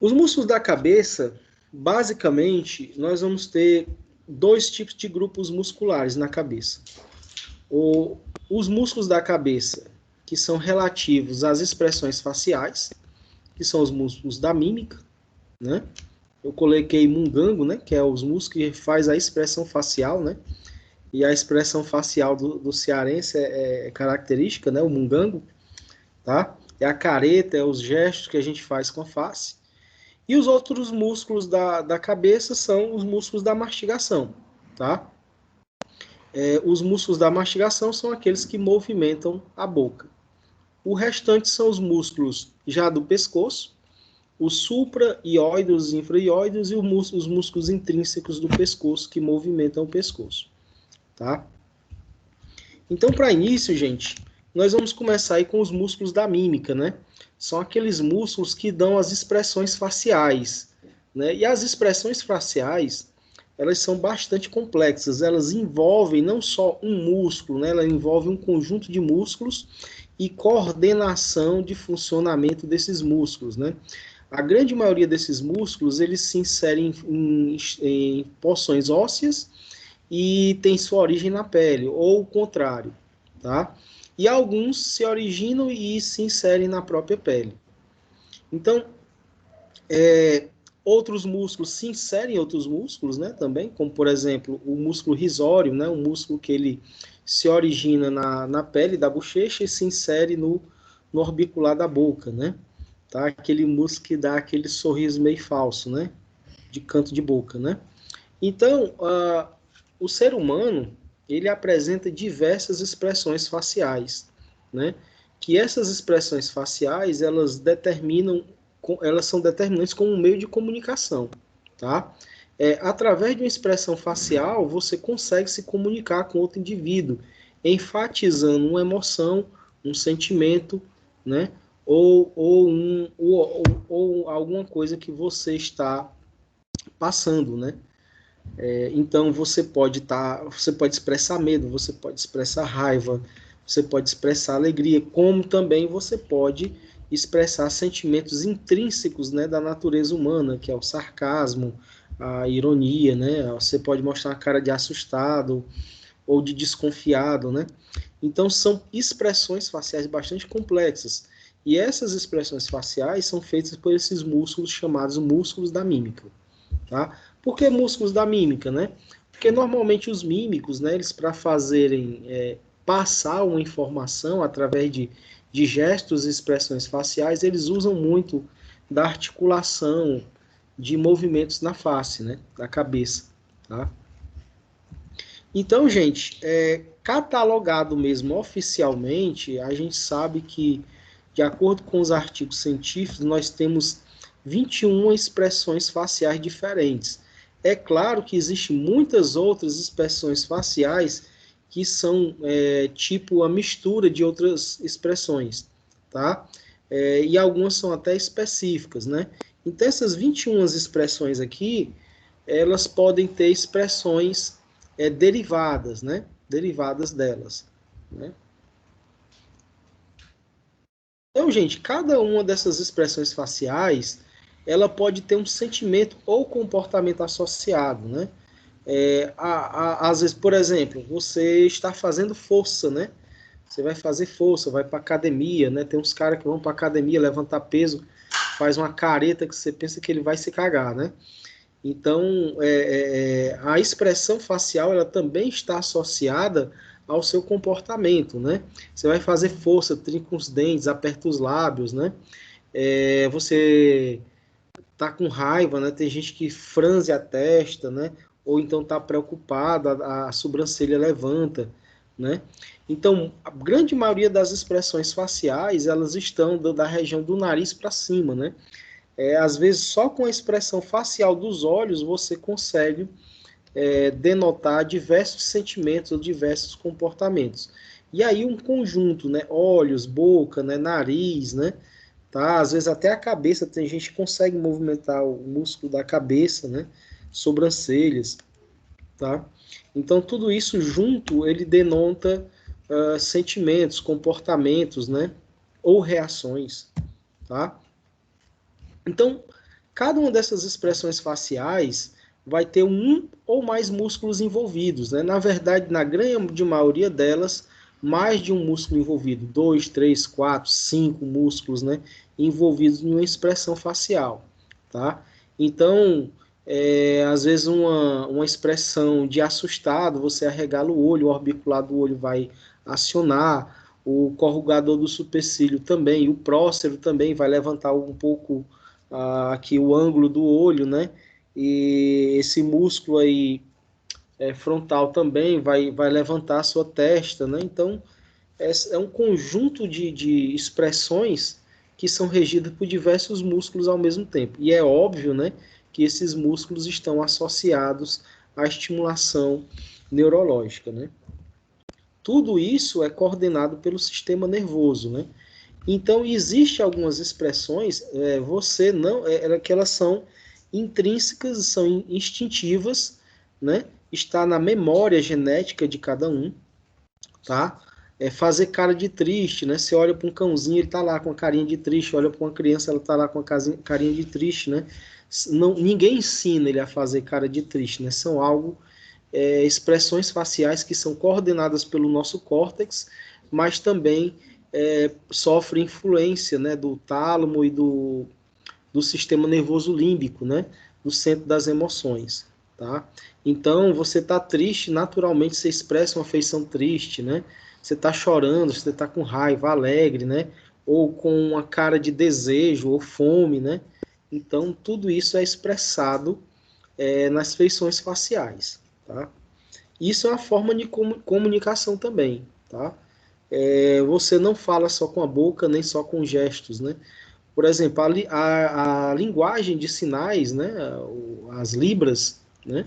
Os músculos da cabeça, basicamente, nós vamos ter dois tipos de grupos musculares na cabeça. Os músculos da cabeça, que são relativos às expressões faciais, que são os músculos da mímica, né? Eu coloquei mungango, né? Que é os músculos que faz a expressão facial, né? E a expressão facial do cearense é característica, né? O mungango, tá? É a careta, é os gestos que a gente faz com a face. E os outros músculos da cabeça são os músculos da mastigação, tá? Os músculos da mastigação são aqueles que movimentam a boca. O restante são os músculos já do pescoço, os supra-ióideos, os infra-ióideos e os músculos intrínsecos do pescoço que movimentam o pescoço, tá? Então, para início, gente, nós vamos começar aí com os músculos da mímica, né? São aqueles músculos que dão as expressões faciais, né? E as expressões faciais, elas são bastante complexas. Elas envolvem não só um músculo, né? Ela envolve um conjunto de músculos e coordenação de funcionamento desses músculos, né? A grande maioria desses músculos, eles se inserem em porções ósseas e tem sua origem na pele, ou o contrário, tá? E alguns se originam e se inserem na própria pele. Então, outros músculos se inserem em outros músculos, né, também, como, por exemplo, o músculo risório, né, um músculo que ele se origina na pele da bochecha e se insere no orbicular da boca, né, tá? Aquele músculo que dá aquele sorriso meio falso, né, de canto de boca, né. Então, o ser humano, ele apresenta diversas expressões faciais, né? Que essas expressões faciais, elas são determinantes como um meio de comunicação, tá? Através de uma expressão facial, você consegue se comunicar com outro indivíduo, enfatizando uma emoção, um sentimento, né? Ou alguma coisa que você está passando, né? Então você pode expressar medo, você pode expressar raiva, você pode expressar alegria, como também você pode expressar sentimentos intrínsecos, né, da natureza humana, que é o sarcasmo, a ironia, né? Você pode mostrar uma cara de assustado ou de desconfiado, né? Então são expressões faciais bastante complexas. E essas expressões faciais são feitas por esses músculos chamados músculos da mímica. Tá? Por que músculos da mímica, né? Porque normalmente os mímicos, né, eles para fazerem passar uma informação através de gestos e expressões faciais, eles usam muito da articulação de movimentos na face, né, da cabeça, tá? Então, gente, catalogado mesmo oficialmente, a gente sabe que, de acordo com os artigos científicos, nós temos 21 expressões faciais diferentes. É claro que existem muitas outras expressões faciais que são tipo a mistura de outras expressões, tá? E algumas são até específicas, né? Então, essas 21 expressões aqui, elas podem ter expressões derivadas, né? Derivadas delas, né? Então, gente, cada uma dessas expressões faciais, ela pode ter um sentimento ou comportamento associado, né? Às vezes, por exemplo, você está fazendo força, né? Você vai fazer força, vai para academia, né? Tem uns caras que vão para academia levantar peso, faz uma careta que você pensa que ele vai se cagar, né? Então, a expressão facial ela também está associada ao seu comportamento, né? Você vai fazer força, trinca os dentes, aperta os lábios, né? Você tá com raiva, né? Tem gente que franze a testa, né? Ou então tá preocupado, a sobrancelha levanta, né? Então, a grande maioria das expressões faciais, elas estão da região do nariz para cima, né? Às vezes, só com a expressão facial dos olhos, você consegue denotar diversos sentimentos ou diversos comportamentos. E aí um conjunto, né? Olhos, boca, né? Nariz, né? Tá? Às vezes até a cabeça, tem gente que consegue movimentar o músculo da cabeça, né? Sobrancelhas, tá? Então tudo isso junto, ele denota sentimentos, comportamentos, né? Ou reações, tá? Então, Cada uma dessas expressões faciais vai ter um ou mais músculos envolvidos, né? Na verdade, na grande maioria delas, mais de um músculo envolvido, 2, 3, 4, 5 músculos, né, envolvidos em uma expressão facial, tá? Então, às vezes uma expressão de assustado, você arregala o olho, o orbicular do olho vai acionar, o corrugador do supercílio também, e o prócero também vai levantar um pouco aqui o ângulo do olho, né? E esse músculo aí frontal também vai levantar a sua testa, né? Então, é um conjunto de expressões que são regidas por diversos músculos ao mesmo tempo. E é óbvio, né, que esses músculos estão associados à estimulação neurológica, né? Tudo isso é coordenado pelo sistema nervoso, né? Então, existe algumas expressões, você não, que elas são intrínsecas, são instintivas, né? Está na memória genética de cada um, tá? Fazer cara de triste, né? Você olha para um cãozinho, ele tá lá com a carinha de triste, olha para uma criança, ela tá lá com a carinha de triste, né? Não, ninguém ensina ele a fazer cara de triste, né? São algo, expressões faciais que são coordenadas pelo nosso córtex, mas também sofrem influência, né, do tálamo e do sistema nervoso límbico, né, do centro das emoções, tá? Então, você está triste, naturalmente você expressa uma feição triste, né? Você está chorando, você está com raiva, alegre, né? Ou com uma cara de desejo ou fome, né? Então, tudo isso é expressado nas feições faciais, tá? Isso é uma forma de comunicação também, tá? Você não fala só com a boca, nem só com gestos, né? Por exemplo, a linguagem de sinais, né, as libras, né,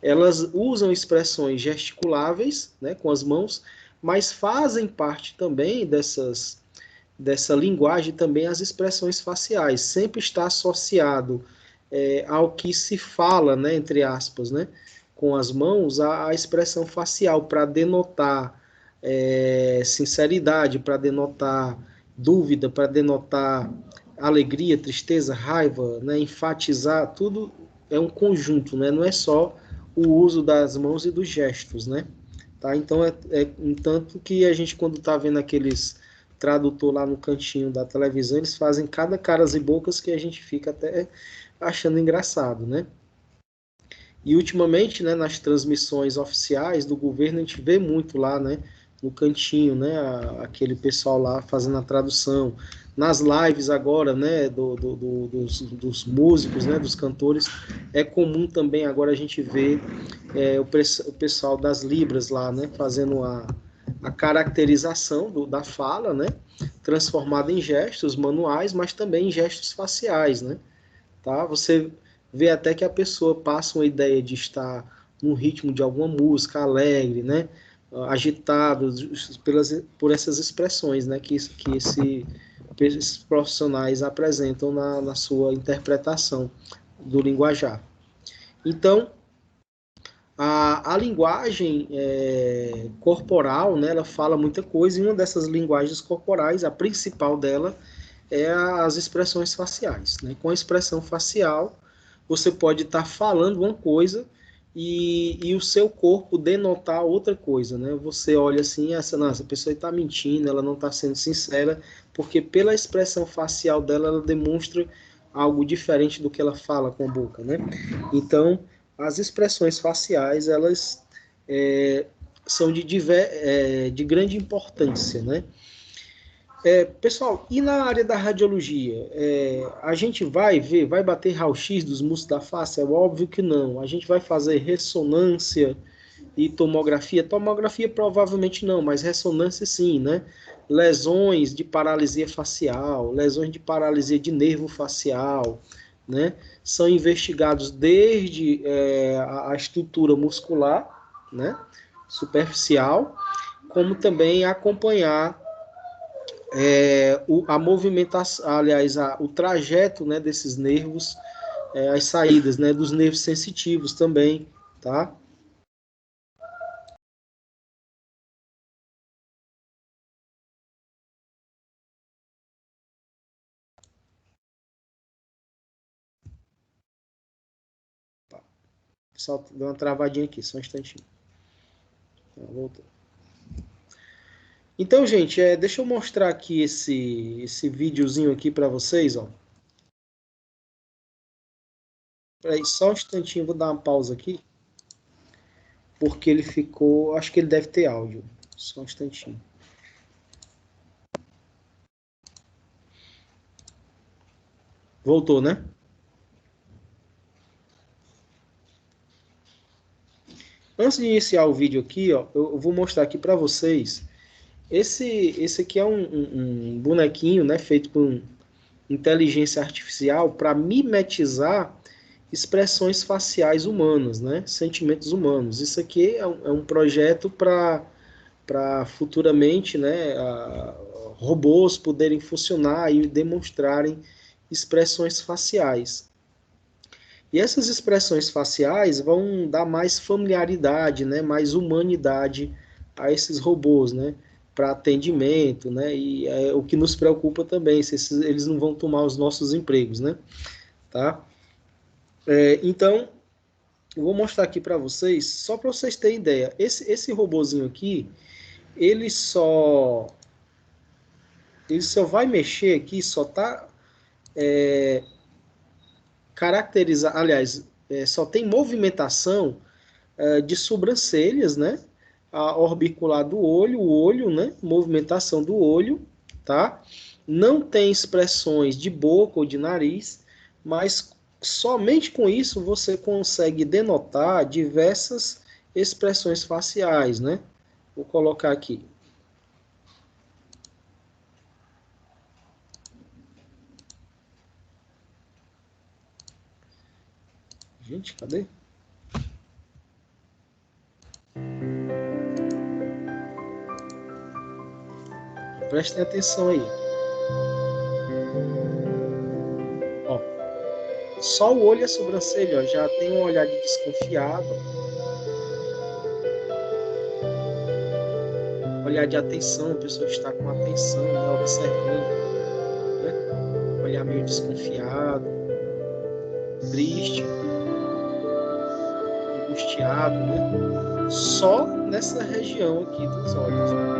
elas usam expressões gesticuláveis, né, com as mãos, mas fazem parte também dessa linguagem também as expressões faciais. Sempre está associado ao que se fala, né, entre aspas, né, com as mãos, a expressão facial para denotar sinceridade, para denotar dúvida, para denotar alegria, tristeza, raiva, né, enfatizar, tudo é um conjunto, né, não é só o uso das mãos e dos gestos, né? Tá? Então, tanto que a gente, quando está vendo aqueles tradutor lá no cantinho da televisão, eles fazem cada caras e bocas que a gente fica até achando engraçado, né? E ultimamente, né, nas transmissões oficiais do governo, a gente vê muito lá, né, no cantinho, né, aquele pessoal lá fazendo a tradução. Nas lives agora, né, dos músicos, né, dos cantores, é comum também agora a gente ver o pessoal das Libras lá, né, fazendo a caracterização da fala, né, transformada em gestos manuais, mas também em gestos faciais, né, tá? Você vê até que a pessoa passa uma ideia de estar no ritmo de alguma música alegre, né, agitado, por essas expressões, né, esses profissionais apresentam na sua interpretação do linguajar. Então, a linguagem corporal, né, ela fala muita coisa, e uma dessas linguagens corporais, a principal dela, é as expressões faciais. Né? Com a expressão facial, você pode estar falando uma coisa e o seu corpo denotar outra coisa. Né? Você olha assim, essa pessoa está mentindo, ela não está sendo sincera, porque pela expressão facial dela, ela demonstra algo diferente do que ela fala com a boca. Né? Então, as expressões faciais, elas são de grande importância, né? Pessoal, e na área da radiologia? A gente vai ver, vai bater raio-x dos músculos da face? É óbvio que não. A gente vai fazer ressonância e tomografia? Tomografia provavelmente não, mas ressonância sim, né? Lesões de paralisia facial, lesões de paralisia de nervo facial, né? São investigados desde a estrutura muscular, né? Superficial, como também acompanhar a movimentação, aliás, o trajeto, né, desses nervos, as saídas, né, dos nervos sensitivos também, tá? Só deu uma travadinha aqui, só um instantinho. Voltou. Então, gente, deixa eu mostrar aqui esse videozinho aqui para vocês, ó. Peraí, só um instantinho, vou dar uma pausa aqui, porque ele ficou, acho que ele deve ter áudio. Só um instantinho. Voltou, né? Antes de iniciar o vídeo aqui, ó, eu vou mostrar aqui para vocês. Esse aqui é um bonequinho, né, feito com inteligência artificial para mimetizar expressões faciais humanas, né, sentimentos humanos. Isso aqui é um projeto para futuramente, né, robôs poderem funcionar e demonstrarem expressões faciais. E essas expressões faciais vão dar mais familiaridade, né, mais humanidade a esses robôs, né, para atendimento, né, e é o que nos preocupa também, se eles não vão tomar os nossos empregos, né, tá? Então, eu vou mostrar aqui para vocês, só para vocês terem ideia, esse robozinho aqui, ele só vai mexer aqui, só tá caracterizar, aliás, só tem movimentação de sobrancelhas, né? A orbicular do olho, o olho, né? Movimentação do olho, tá? Não tem expressões de boca ou de nariz, mas somente com isso você consegue denotar diversas expressões faciais, né? Vou colocar aqui. Gente, cadê? Prestem atenção aí. Ó, só o olho e a sobrancelha, ó, já tem um olhar de desconfiado, olhar de atenção, a pessoa está com atenção, né, observando, né? Olhar meio desconfiado, triste, angustiado, né? Só nessa região aqui dos olhos.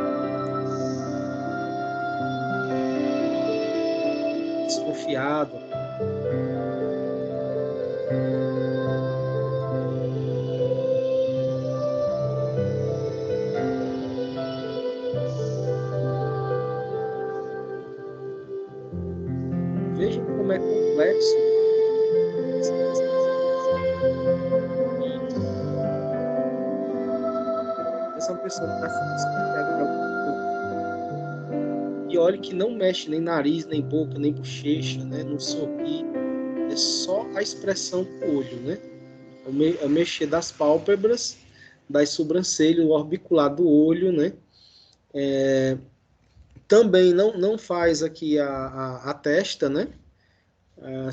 Desconfiado. Vejam como é complexo. Essa pessoa está se desconfiada de alguma coisa. E olha que não mexe nem nariz, nem boca, nem bochecha, né? Não sorri. É só a expressão do olho, né? É mexer das pálpebras, das sobrancelhas, o orbicular do olho, né? Também não faz aqui a testa, né?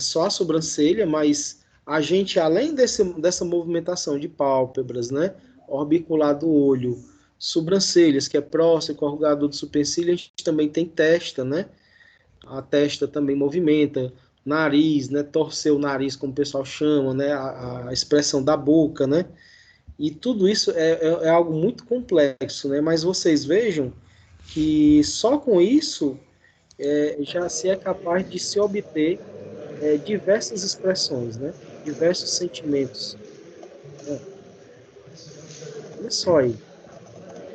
Só a sobrancelha, mas a gente, além dessa movimentação de pálpebras, né? Orbicular do olho, sobrancelhas, que é próximo, corrugador do supercílio, a gente também tem testa, né? A testa também movimenta, nariz, né? Torcer o nariz, como o pessoal chama, né? A expressão da boca, né? E tudo isso é algo muito complexo, né? Mas vocês vejam que só com isso já se é capaz de se obter diversas expressões, né? Diversos sentimentos. Olha só aí,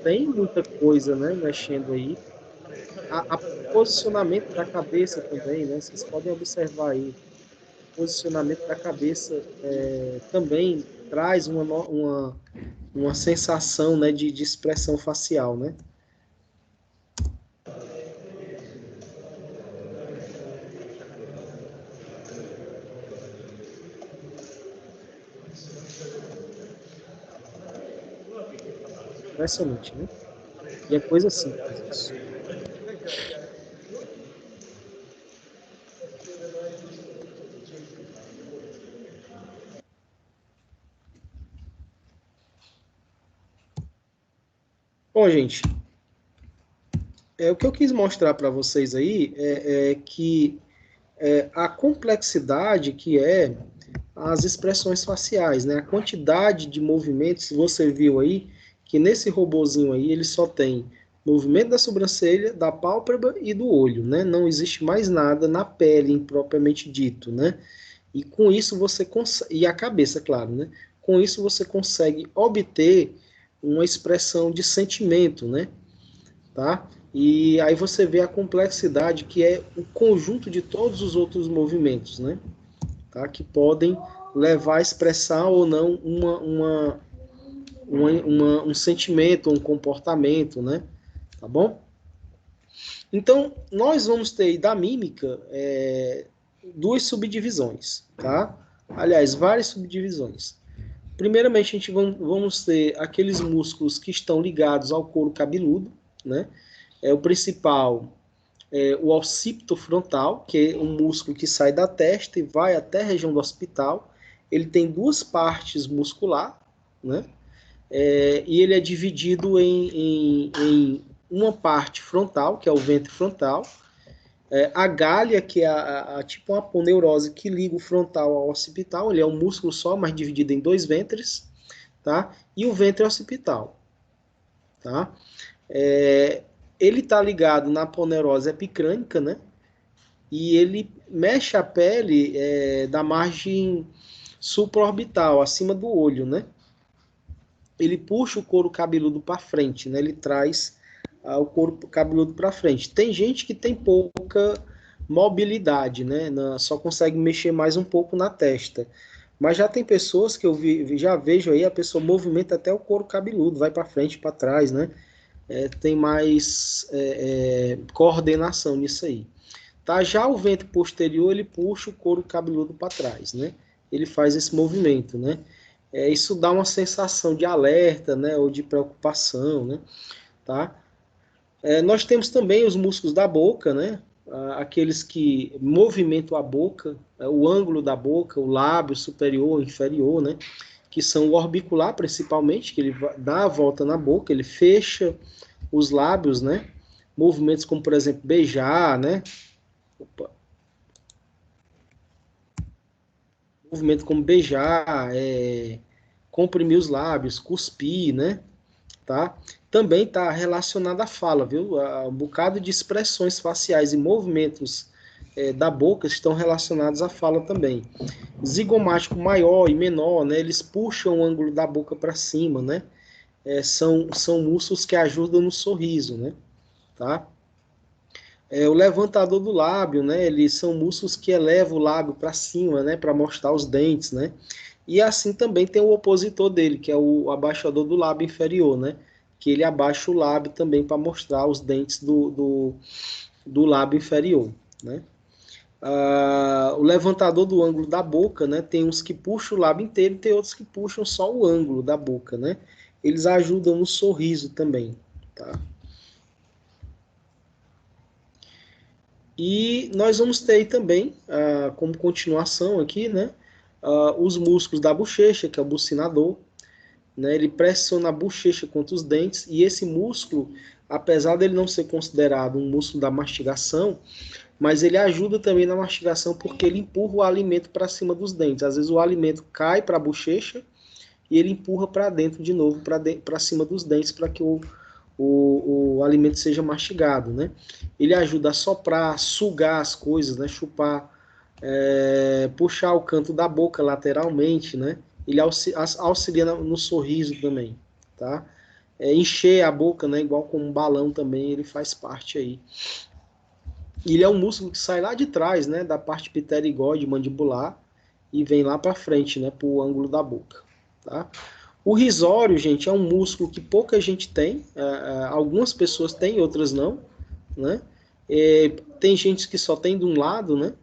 tem muita coisa, né? Mexendo aí. A posicionamento da cabeça também, né? Vocês podem observar aí. O posicionamento da cabeça também traz uma sensação, né? De expressão facial, né? Impressionante, né? E é coisa simples isso. Bom, gente, o que eu quis mostrar para vocês aí que a complexidade que é as expressões faciais, né? A quantidade de movimentos, você viu aí, que nesse robozinho aí, ele só tem movimento da sobrancelha, da pálpebra e do olho, né? Não existe mais nada na pele, propriamente dito, né? E com isso você consegue, e a cabeça, claro, né? Com isso você consegue obter uma expressão de sentimento, né? Tá? E aí você vê a complexidade que é o conjunto de todos os outros movimentos, né? Tá? Que podem levar a expressar ou não um sentimento, um comportamento, né? Tá bom? Então, nós vamos ter da mímica duas subdivisões, tá? Aliás, várias subdivisões. Primeiramente, a gente vamos ter aqueles músculos que estão ligados ao couro cabeludo, né? O principal é o occipito frontal, que é um músculo que sai da testa e vai até a região do occipital. Ele tem duas partes muscular, né? E ele é dividido em uma parte frontal, que é o ventre frontal, a gália, que é tipo uma aponeurose que liga o frontal ao occipital, ele é um músculo só, mas dividido em dois ventres, tá? E o ventre occipital, tá? Ele está ligado na aponeurose epicrânica, né? E ele mexe a pele da margem supraorbital, acima do olho, né? Ele puxa o couro cabeludo para frente, né? Ele traz o couro cabeludo para frente. Tem gente que tem pouca mobilidade, né? Só consegue mexer mais um pouco na testa. Mas já tem pessoas que já vejo aí, a pessoa movimenta até o couro cabeludo, vai para frente, para trás, né? Tem mais coordenação nisso aí. Tá? Já o ventre posterior, ele puxa o couro cabeludo para trás, né? Ele faz esse movimento, né? Isso dá uma sensação de alerta, né? Ou de preocupação, né? Tá? Nós temos também os músculos da boca, né? Aqueles que movimentam a boca, o ângulo da boca, o lábio superior, inferior, né? Que são o orbicular, principalmente, que ele dá a volta na boca, ele fecha os lábios, né? Movimentos como, por exemplo, beijar, né? Opa. Movimento como beijar, comprimir os lábios, cuspir, né? Tá? Também está relacionado à fala, viu? Um bocado de expressões faciais e movimentos da boca estão relacionados à fala também. Zigomático maior e menor, né? Eles puxam o ângulo da boca para cima, né? São músculos que ajudam no sorriso, né? Tá? O levantador do lábio, né? Eles são músculos que elevam o lábio para cima, né? Para mostrar os dentes, né? E assim também tem o opositor dele, que é o abaixador do lábio inferior, né? Que ele abaixa o lábio também para mostrar os dentes do lábio inferior, né? O levantador do ângulo da boca, né? Tem uns que puxam o lábio inteiro e tem outros que puxam só o ângulo da boca, né? Eles ajudam no sorriso também, tá? E nós vamos ter também, como continuação aqui, né? Os músculos da bochecha, que é o bucinador, né? Ele pressiona a bochecha contra os dentes e esse músculo, apesar dele não ser considerado um músculo da mastigação, mas ele ajuda também na mastigação porque ele empurra o alimento para cima dos dentes. Às vezes o alimento cai para a bochecha e ele empurra para dentro de novo, para cima dos dentes, para que o alimento seja mastigado, né? Ele ajuda a soprar, sugar as coisas, né? Chupar, puxar o canto da boca lateralmente, né? Ele auxilia no sorriso também, tá? Encher a boca, né? Igual com um balão também, ele faz parte aí. Ele é um músculo que sai lá de trás, né? Da parte pterigóide mandibular e vem lá para frente, né? Para o ângulo da boca, tá? O risório, gente, é um músculo que pouca gente tem. Algumas pessoas têm, outras não, né? Tem gente que só tem de um lado, né?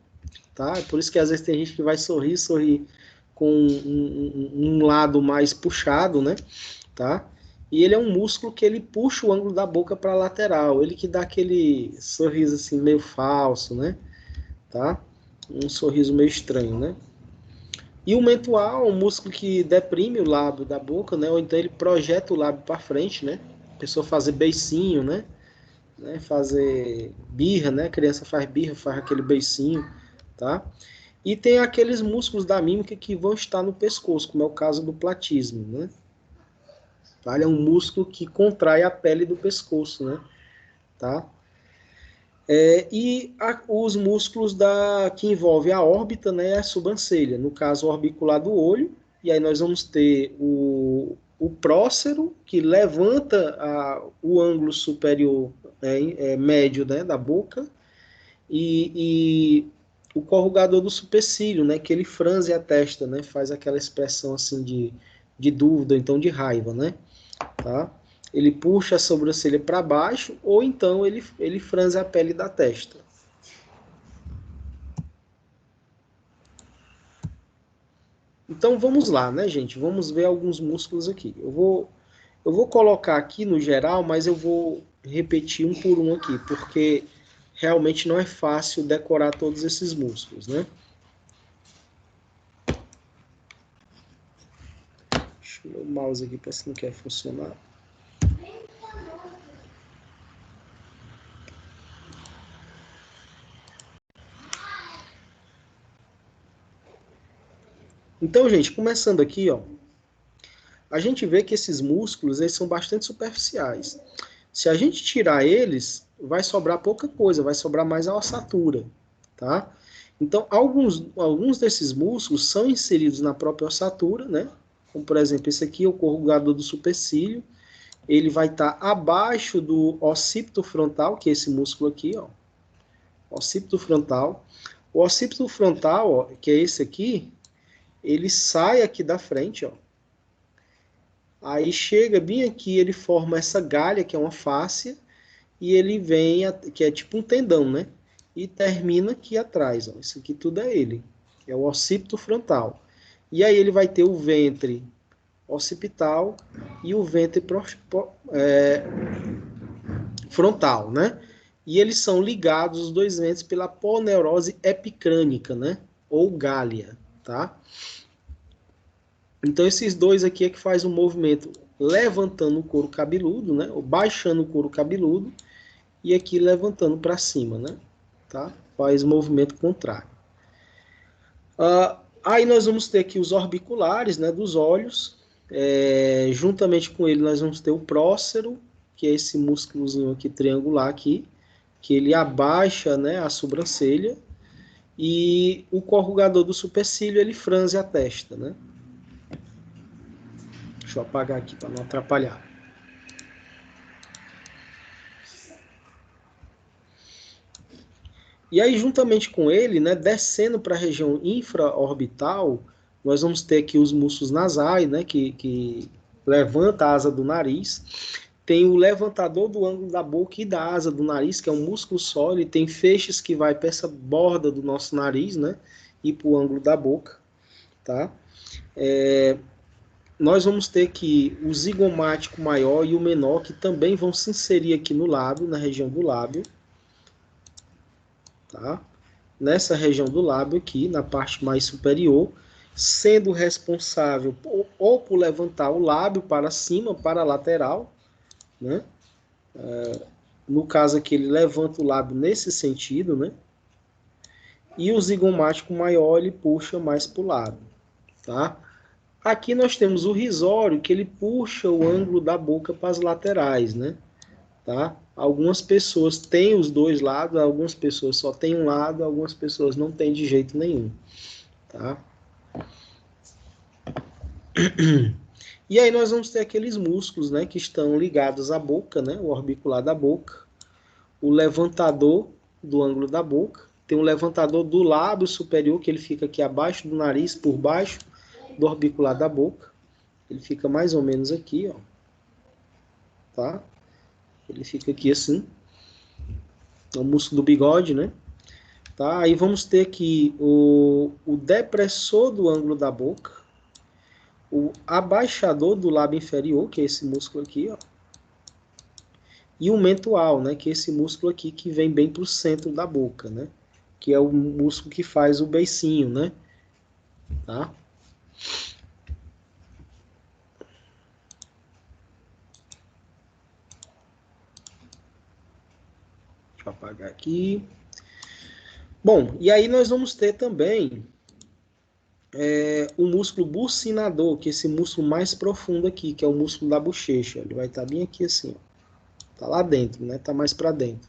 Tá? Por isso que às vezes tem gente que vai sorrir com um lado mais puxado, né? Tá? E ele é um músculo que ele puxa o ângulo da boca para a lateral. Ele que dá aquele sorriso assim meio falso, né? Tá? Um sorriso meio estranho, né? E o mentual é um músculo que deprime o lábio da boca, né? Ou então ele projeta o lábio para frente, né? A pessoa fazer beicinho, né? Fazer birra, né? A criança faz birra, faz aquele beicinho, tá? E tem aqueles músculos da mímica que vão estar no pescoço, como é o caso do platismo, né? Ele é um músculo que contrai a pele do pescoço, né? Tá? Os músculos que envolvem a órbita, né, e a sobrancelha, no caso o orbicular do olho, e aí nós vamos ter o prócero, que levanta o ângulo superior médio, né, da boca, e o corrugador do supercílio, né, que ele franze a testa, né, faz aquela expressão assim de dúvida, então de raiva, né, tá? Ele puxa a sobrancelha para baixo, ou então ele franze a pele da testa. Então vamos lá, né, gente? Vamos ver alguns músculos aqui. Eu vou colocar aqui no geral, mas eu vou repetir um por um aqui, porque realmente não é fácil decorar todos esses músculos, né? Deixa eu ver o mouse aqui, parece que não quer funcionar. Então, gente, começando aqui, ó, a gente vê que esses músculos eles são bastante superficiais. Se a gente tirar eles, vai sobrar pouca coisa, vai sobrar mais a ossatura, tá? Então, alguns desses músculos são inseridos na própria ossatura, né? Como, por exemplo, esse aqui é o corrugador do supercílio. Ele vai estar abaixo do occipito frontal, que é esse músculo aqui, ó. Occipito frontal. O occipito frontal, ó, que é esse aqui, ele sai aqui da frente, ó. Aí chega bem aqui, ele forma essa galha, que é uma fáscia, e ele vem, que é tipo um tendão, né? E termina aqui atrás, ó. Isso aqui tudo é ele. É o occipito frontal. E aí ele vai ter o ventre occipital e o ventre frontal, né? E eles são ligados, os dois ventres, pela poneurose epicrânica, né? Ou gália, tá? Então esses dois aqui é que faz o movimento levantando o couro cabeludo, né? Ou baixando o couro cabeludo e aqui levantando para cima, né? Tá? Faz o movimento contrário. Aí nós vamos ter aqui os orbiculares, né, dos olhos. Juntamente com ele nós vamos ter o prócero, que é esse músculozinho aqui triangular aqui, que ele abaixa, né, a sobrancelha, e o corrugador do supercílio ele franze a testa, né? Deixa eu apagar aqui para não atrapalhar. E aí, juntamente com ele, né, descendo para a região infraorbital, nós vamos ter aqui os músculos nasais, né, que levanta a asa do nariz. Tem o levantador do ângulo da boca e da asa do nariz, que é um músculo só. Ele tem feixes que vai para essa borda do nosso nariz, né, e para o ângulo da boca, tá? Nós vamos ter aqui o zigomático maior e o menor, que também vão se inserir aqui no lábio, na região do lábio, tá? Nessa região do lábio aqui, na parte mais superior, sendo responsável ou por levantar o lábio para cima, para a lateral, né? No caso aqui, ele levanta o lábio nesse sentido, né? E o zigomático maior, ele puxa mais para o lado, tá? Aqui nós temos o risório, que ele puxa o ângulo da boca para as laterais, né? Tá? Algumas pessoas têm os dois lados, algumas pessoas só têm um lado, algumas pessoas não têm de jeito nenhum, tá? E aí nós vamos ter aqueles músculos, né, que estão ligados à boca, né, o orbicular da boca, o levantador do ângulo da boca, tem um levantador do lábio superior, que ele fica aqui abaixo do nariz, por baixo do orbicular da boca, ele fica mais ou menos aqui, ó, tá? Ele fica aqui assim, é o músculo do bigode, né? Tá? Aí vamos ter aqui o depressor do ângulo da boca, o abaixador do lábio inferior, que é esse músculo aqui, ó, e o mentual, né, que é esse músculo aqui que vem bem para o centro da boca, né, que é o músculo que faz o beicinho, né, tá? Deixa eu apagar aqui. Bom, e aí nós vamos ter também o músculo bucinador, que é esse músculo mais profundo aqui, que é o músculo da bochecha. Ele vai estar bem aqui assim, ó. Tá lá dentro, né? Tá mais para dentro,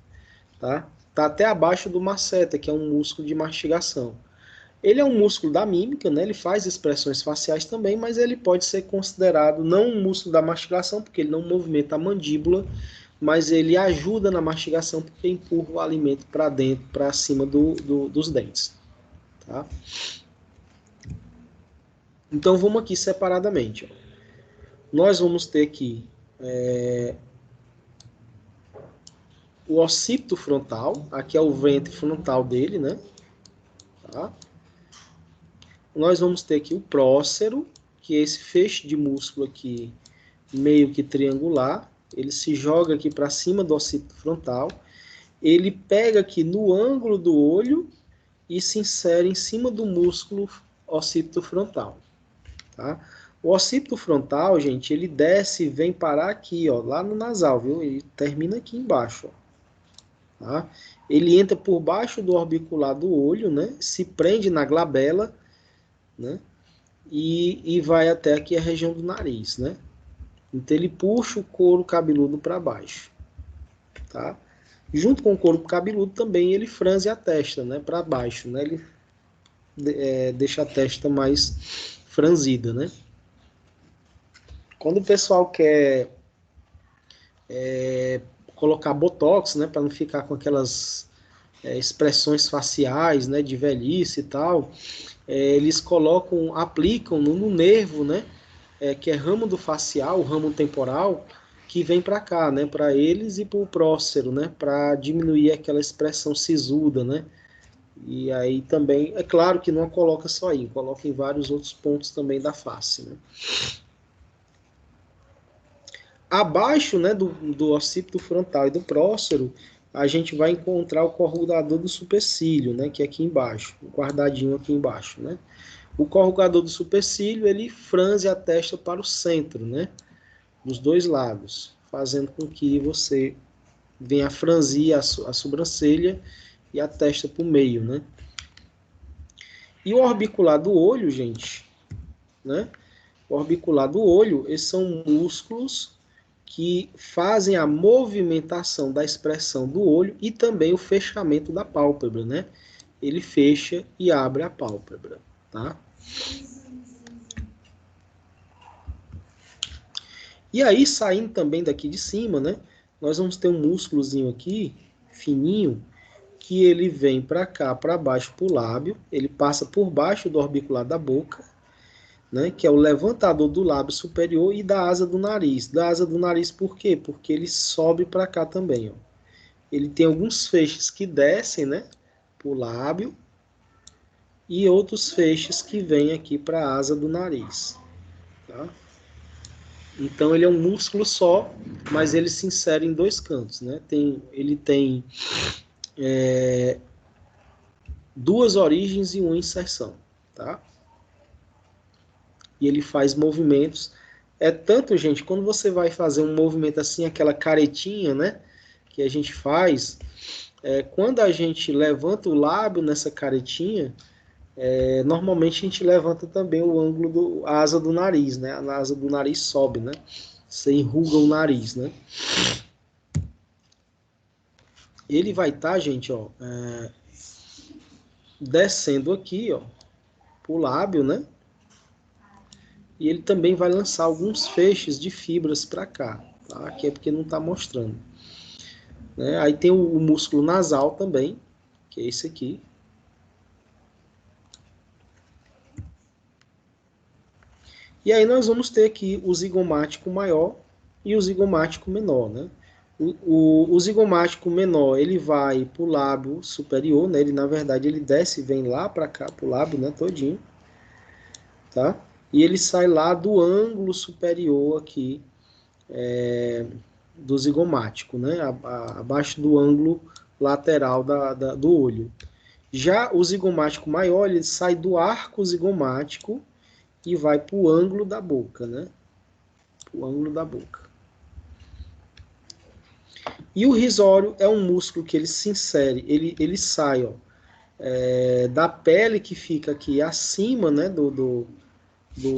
tá? Tá até abaixo do masseter, que é um músculo de mastigação. Ele é um músculo da mímica, né? Ele faz expressões faciais também, mas ele pode ser considerado não um músculo da mastigação, porque ele não movimenta a mandíbula, mas ele ajuda na mastigação porque empurra o alimento para dentro, para cima dos dentes, tá? Então vamos aqui separadamente. Ó. Nós vamos ter aqui o occipito frontal, aqui é o ventre frontal dele, né? Tá? Nós vamos ter aqui o prócero, que é esse feixe de músculo aqui, meio que triangular. Ele se joga aqui para cima do occipito frontal. Ele pega aqui no ângulo do olho e se insere em cima do músculo occipito frontal. Tá? O occipito frontal, gente, ele desce e vem parar aqui, ó, lá no nasal, viu? Ele termina aqui embaixo, ó, tá? Ele entra por baixo do orbicular do olho, né? Se prende na glabela, né? E vai até aqui a região do nariz, né? Então ele puxa o couro cabeludo para baixo, tá? Junto com o couro cabeludo também ele franze a testa, né? Para baixo, né? Ele deixa a testa mais franzida, né? Quando o pessoal quer colocar botox, né, para não ficar com aquelas expressões faciais, né, de velhice e tal, eles colocam, aplicam no nervo, né, que é ramo do facial, o ramo temporal, que vem para cá, né, para eles e para o prócero, né, para diminuir aquela expressão sisuda, né. E aí também, é claro que não coloca só aí, coloca em vários outros pontos também da face, né. Abaixo, né, do occipito frontal e do prócero, a gente vai encontrar o corrugador do supercílio, né, que é aqui embaixo, o guardadinho aqui embaixo, né. O corrugador do supercílio, ele franze a testa para o centro, né, dos dois lados, fazendo com que você venha franzir a sobrancelha e a testa para o meio, né. E o orbicular do olho, gente, né, o orbicular do olho, esses são músculos que fazem a movimentação da expressão do olho e também o fechamento da pálpebra, né? Ele fecha e abre a pálpebra, tá? E aí, saindo também daqui de cima, né? Nós vamos ter um músculozinho aqui, fininho, que ele vem para cá, para baixo, para o lábio, ele passa por baixo do orbicular da boca, né, que é o levantador do lábio superior e da asa do nariz. Da asa do nariz por quê? Porque ele sobe para cá também. Ó. Ele tem alguns feixes que descem, né, para o lábio e outros feixes que vêm aqui para a asa do nariz. Tá? Então ele é um músculo só, mas ele se insere em dois cantos. Né? Ele tem duas origens e uma inserção. Tá? E ele faz movimentos. É tanto, gente, quando você vai fazer um movimento assim, aquela caretinha, né, que a gente faz, quando a gente levanta o lábio nessa caretinha, normalmente a gente levanta também o ângulo a asa do nariz, né, a asa do nariz sobe, né, você enruga o nariz, né. Ele vai estar, gente, ó, descendo aqui, ó, pro lábio, né, e ele também vai lançar alguns feixes de fibras para cá, tá? Aqui é porque não está mostrando. Né? Aí tem o músculo nasal também, que é esse aqui. E aí nós vamos ter aqui o zigomático maior e o zigomático menor, né? O zigomático menor, ele vai para o lábio superior, né? Ele, na verdade, ele desce e vem lá para cá, para o lábio, né? Todinho, tá? E ele sai lá do ângulo superior aqui, do zigomático, né? Abaixo do ângulo lateral do olho. Já o zigomático maior, ele sai do arco zigomático e vai para o ângulo da boca, né? O ângulo da boca. E o risório é um músculo que ele se insere, ele sai, ó, da pele que fica aqui acima, né, do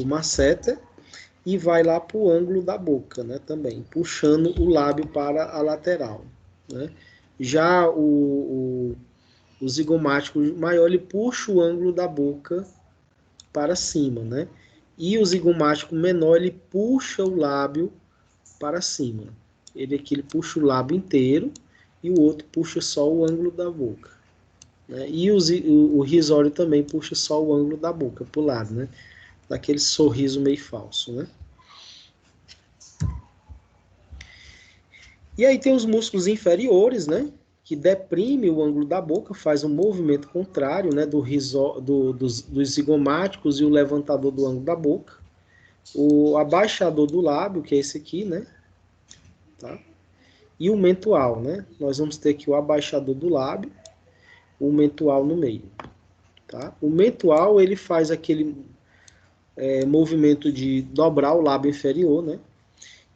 masseter, e vai lá para o ângulo da boca, né, também, puxando o lábio para a lateral, né. Já o zigomático maior, ele puxa o ângulo da boca para cima, né, e o zigomático menor, ele puxa o lábio para cima. Ele puxa o lábio inteiro e o outro puxa só o ângulo da boca, né? E o risório também puxa só o ângulo da boca para o lado, né? Daquele sorriso meio falso, né? E aí tem os músculos inferiores, né? Que deprime o ângulo da boca, faz um movimento contrário, né? Dos zigomáticos e o levantador do ângulo da boca. O abaixador do lábio, que é esse aqui, né? Tá? E o mentual, né? Nós vamos ter aqui o abaixador do lábio, o mentual no meio, tá? O mentual, ele faz aquele movimento de dobrar o lábio inferior, né?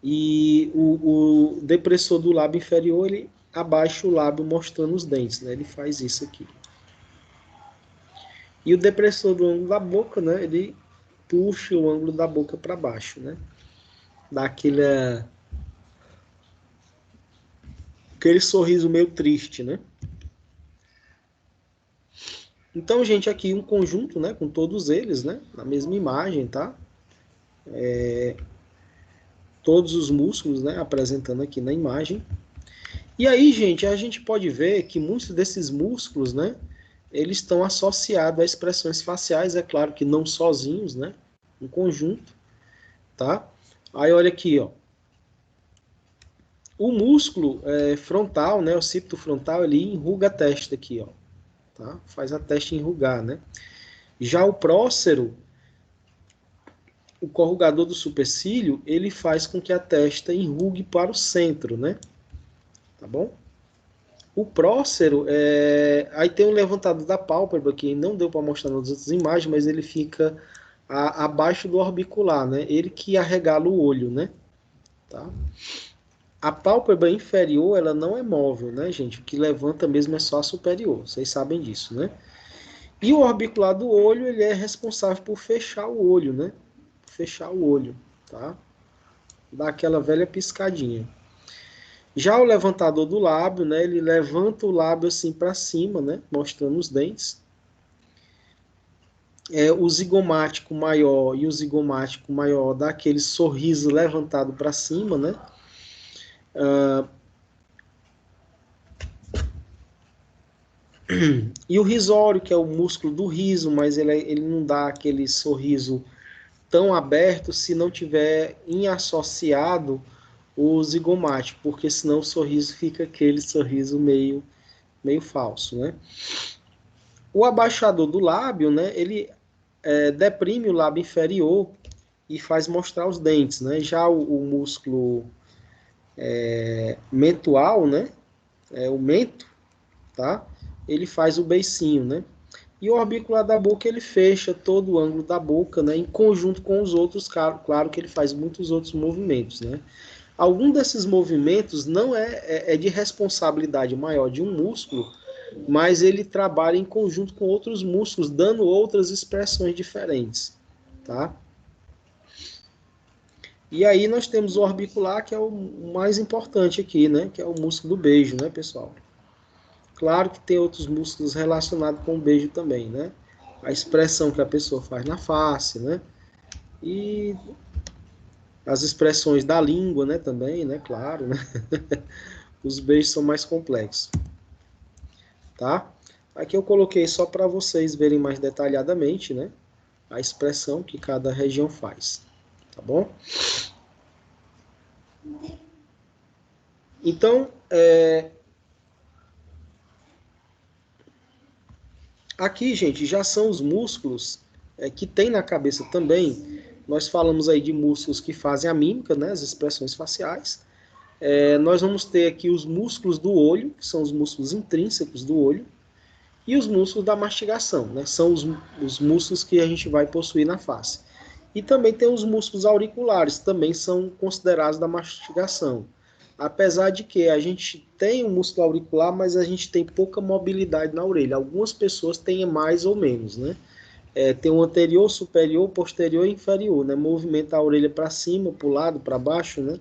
E o depressor do lábio inferior, ele abaixa o lábio mostrando os dentes, né? Ele faz isso aqui. E o depressor do ângulo da boca, né? Ele puxa o ângulo da boca para baixo, né? Dá aquele sorriso meio triste, né? Então, gente, aqui um conjunto, né, com todos eles, né, na mesma imagem, tá? Todos os músculos, né, apresentando aqui na imagem. E aí, gente, a gente pode ver que muitos desses músculos, né, eles estão associados a expressões faciais, é claro que não sozinhos, né, em conjunto, tá? Aí, olha aqui, ó. O músculo frontal, né, o cípito frontal, ele enruga a testa aqui, ó, tá? Faz a testa enrugar, né? Já o prócero, o corrugador do supercílio, ele faz com que a testa enrugue para o centro, né? Tá bom? O prócero, aí tem um levantador da pálpebra, que não deu para mostrar nas outras imagens, mas ele fica abaixo do orbicular, né? Ele que arregala o olho, né? Tá? A pálpebra inferior, ela não é móvel, né, gente? O que levanta mesmo é só a superior, vocês sabem disso, né? E o orbicular do olho, ele é responsável por fechar o olho, né? Fechar o olho, tá? Dá aquela velha piscadinha. Já o levantador do lábio, né? Ele levanta o lábio assim para cima, né? Mostrando os dentes. O zigomático maior e o zigomático maior dá aquele sorriso levantado para cima, né? E o risório, que é o músculo do riso, mas ele não dá aquele sorriso tão aberto se não tiver em associado o zigomático, porque senão o sorriso fica aquele sorriso meio falso, né? O abaixador do lábio, né, ele deprime o lábio inferior e faz mostrar os dentes, né? Já o músculo mentual, né, o mento, tá? Ele faz o beicinho, né? E o orbicular da boca, ele fecha todo o ângulo da boca, né, em conjunto com os outros, claro que ele faz muitos outros movimentos, né? Algum desses movimentos não é de responsabilidade maior de um músculo, mas ele trabalha em conjunto com outros músculos, dando outras expressões diferentes, tá? E aí nós temos o orbicular, que é o mais importante aqui, né? Que é o músculo do beijo, né, pessoal? Claro que tem outros músculos relacionados com o beijo também, né? A expressão que a pessoa faz na face, né? E as expressões da língua, né, também, né? Claro, né? Os beijos são mais complexos, tá? Aqui eu coloquei só para vocês verem mais detalhadamente, né? A expressão que cada região faz, tá bom? Então, aqui, gente, já são os músculos que tem na cabeça também. Nós falamos aí de músculos que fazem a mímica, né? As expressões faciais. Nós vamos ter aqui os músculos do olho, que são os músculos intrínsecos do olho, e os músculos da mastigação, né? São os músculos que a gente vai possuir na face. E também tem os músculos auriculares, também são considerados da mastigação. apesar de que a gente tem um músculo auricular, mas a gente tem pouca mobilidade na orelha. Algumas pessoas têm mais ou menos, né? Tem o anterior, superior, posterior e inferior, né? Movimenta a orelha para cima, para o lado, para baixo, né?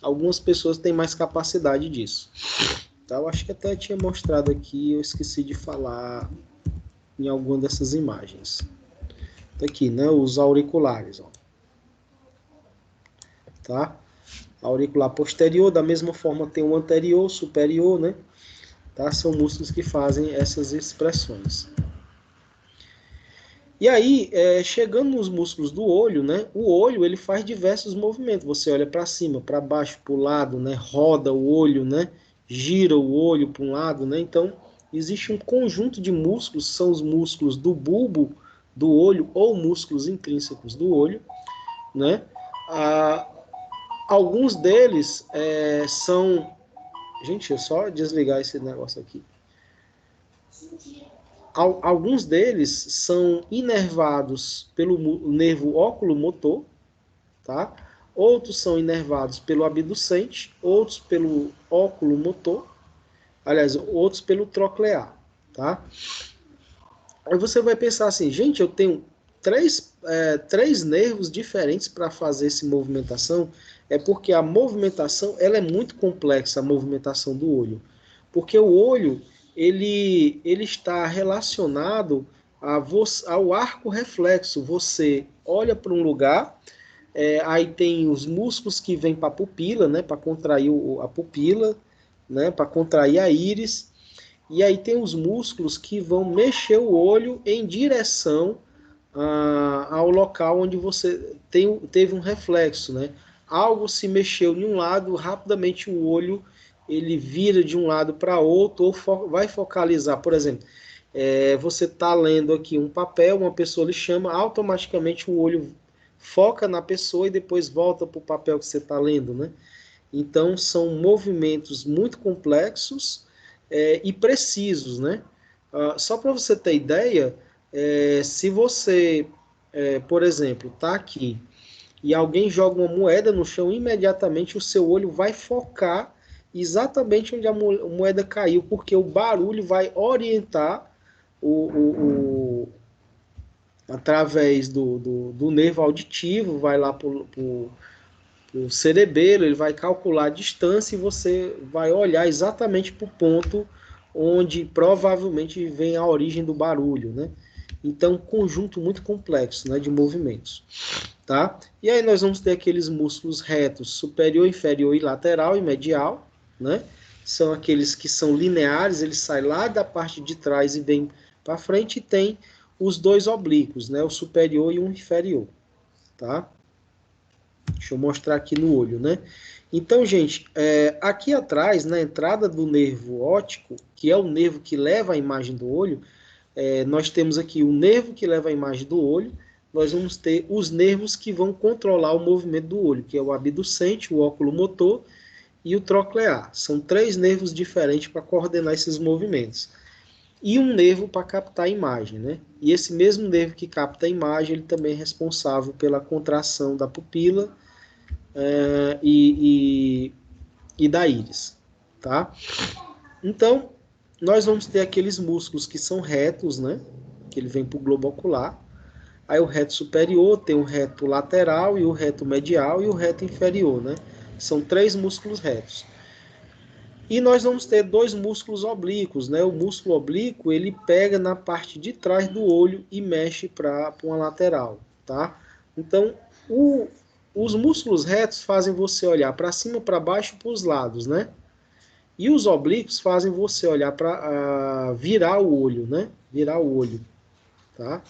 Algumas pessoas têm mais capacidade disso. Tá? Eu acho que até tinha mostrado aqui, eu esqueci de falar em alguma dessas imagens. Tá aqui, né? Os auriculares, ó. Tá? Auricular posterior, da mesma forma tem o anterior, superior, né? Tá? São músculos que fazem essas expressões. E aí, chegando nos músculos do olho, né? O olho ele faz diversos movimentos. Você olha para cima, para baixo, para o lado, né? Roda o olho, né? Gira o olho para um lado, né? Então, existe um conjunto de músculos, são os músculos do bulbo do olho ou músculos intrínsecos do olho, né? Ah, alguns deles são... Gente, deixa eu só desligar esse negócio aqui. Alguns deles são inervados pelo nervo oculomotor, tá? Outros são inervados pelo abducente, outros pelo oculomotor, aliás, outros pelo troclear, tá? Aí você vai pensar assim, gente, eu tenho três nervos diferentes para fazer essa movimentação. É porque a movimentação ela é muito complexa, a movimentação do olho. Porque o olho ele está relacionado ao arco reflexo. Você olha para um lugar, aí tem os músculos que vêm para a pupila, né, para contrair a pupila, né, para contrair a íris. E aí tem os músculos que vão mexer o olho em direção ao local onde você teve um reflexo, né? Algo se mexeu em um lado, rapidamente o olho ele vira de um lado para outro ou vai focalizar. Por exemplo, você está lendo aqui um papel, uma pessoa lhe chama, automaticamente o olho foca na pessoa e depois volta para o papel que você está lendo, né? Então são movimentos muito complexos e precisos, né? Só para você ter ideia, se você, por exemplo, está aqui e alguém joga uma moeda no chão, imediatamente o seu olho vai focar exatamente onde a moeda caiu, porque o barulho vai orientar através do nervo auditivo, vai lá para o cerebelo, ele vai calcular a distância e você vai olhar exatamente para o ponto onde provavelmente vem a origem do barulho, né? Então, um conjunto muito complexo, né, de movimentos, tá? E aí nós vamos ter aqueles músculos retos, superior, inferior e lateral e medial, né? São aqueles que são lineares, eles saem lá da parte de trás e vêm para frente, e tem os dois oblíquos, né? O superior e o inferior, tá? Deixa eu mostrar aqui no olho, né? Então, gente, aqui atrás, na entrada do nervo óptico, que é o nervo que leva a imagem do olho, nós temos aqui o nervo que leva a imagem do olho, nós vamos ter os nervos que vão controlar o movimento do olho, que é o abducente, o oculomotor e o troclear. São três nervos diferentes para coordenar esses movimentos. E um nervo para captar a imagem, né? E esse mesmo nervo que capta a imagem, ele também é responsável pela contração da pupila e da íris, tá? Então, nós vamos ter aqueles músculos que são retos, né? Que ele vem para o globo ocular. Aí o reto superior tem o reto lateral e o reto medial e o reto inferior, né? São três músculos retos. E nós vamos ter dois músculos oblíquos, né? O músculo oblíquo, ele pega na parte de trás do olho e mexe para uma lateral, tá? Então, os músculos retos fazem você olhar para cima, para baixo e para os lados, né? E os oblíquos fazem você olhar para virar o olho, né? Virar o olho, tá?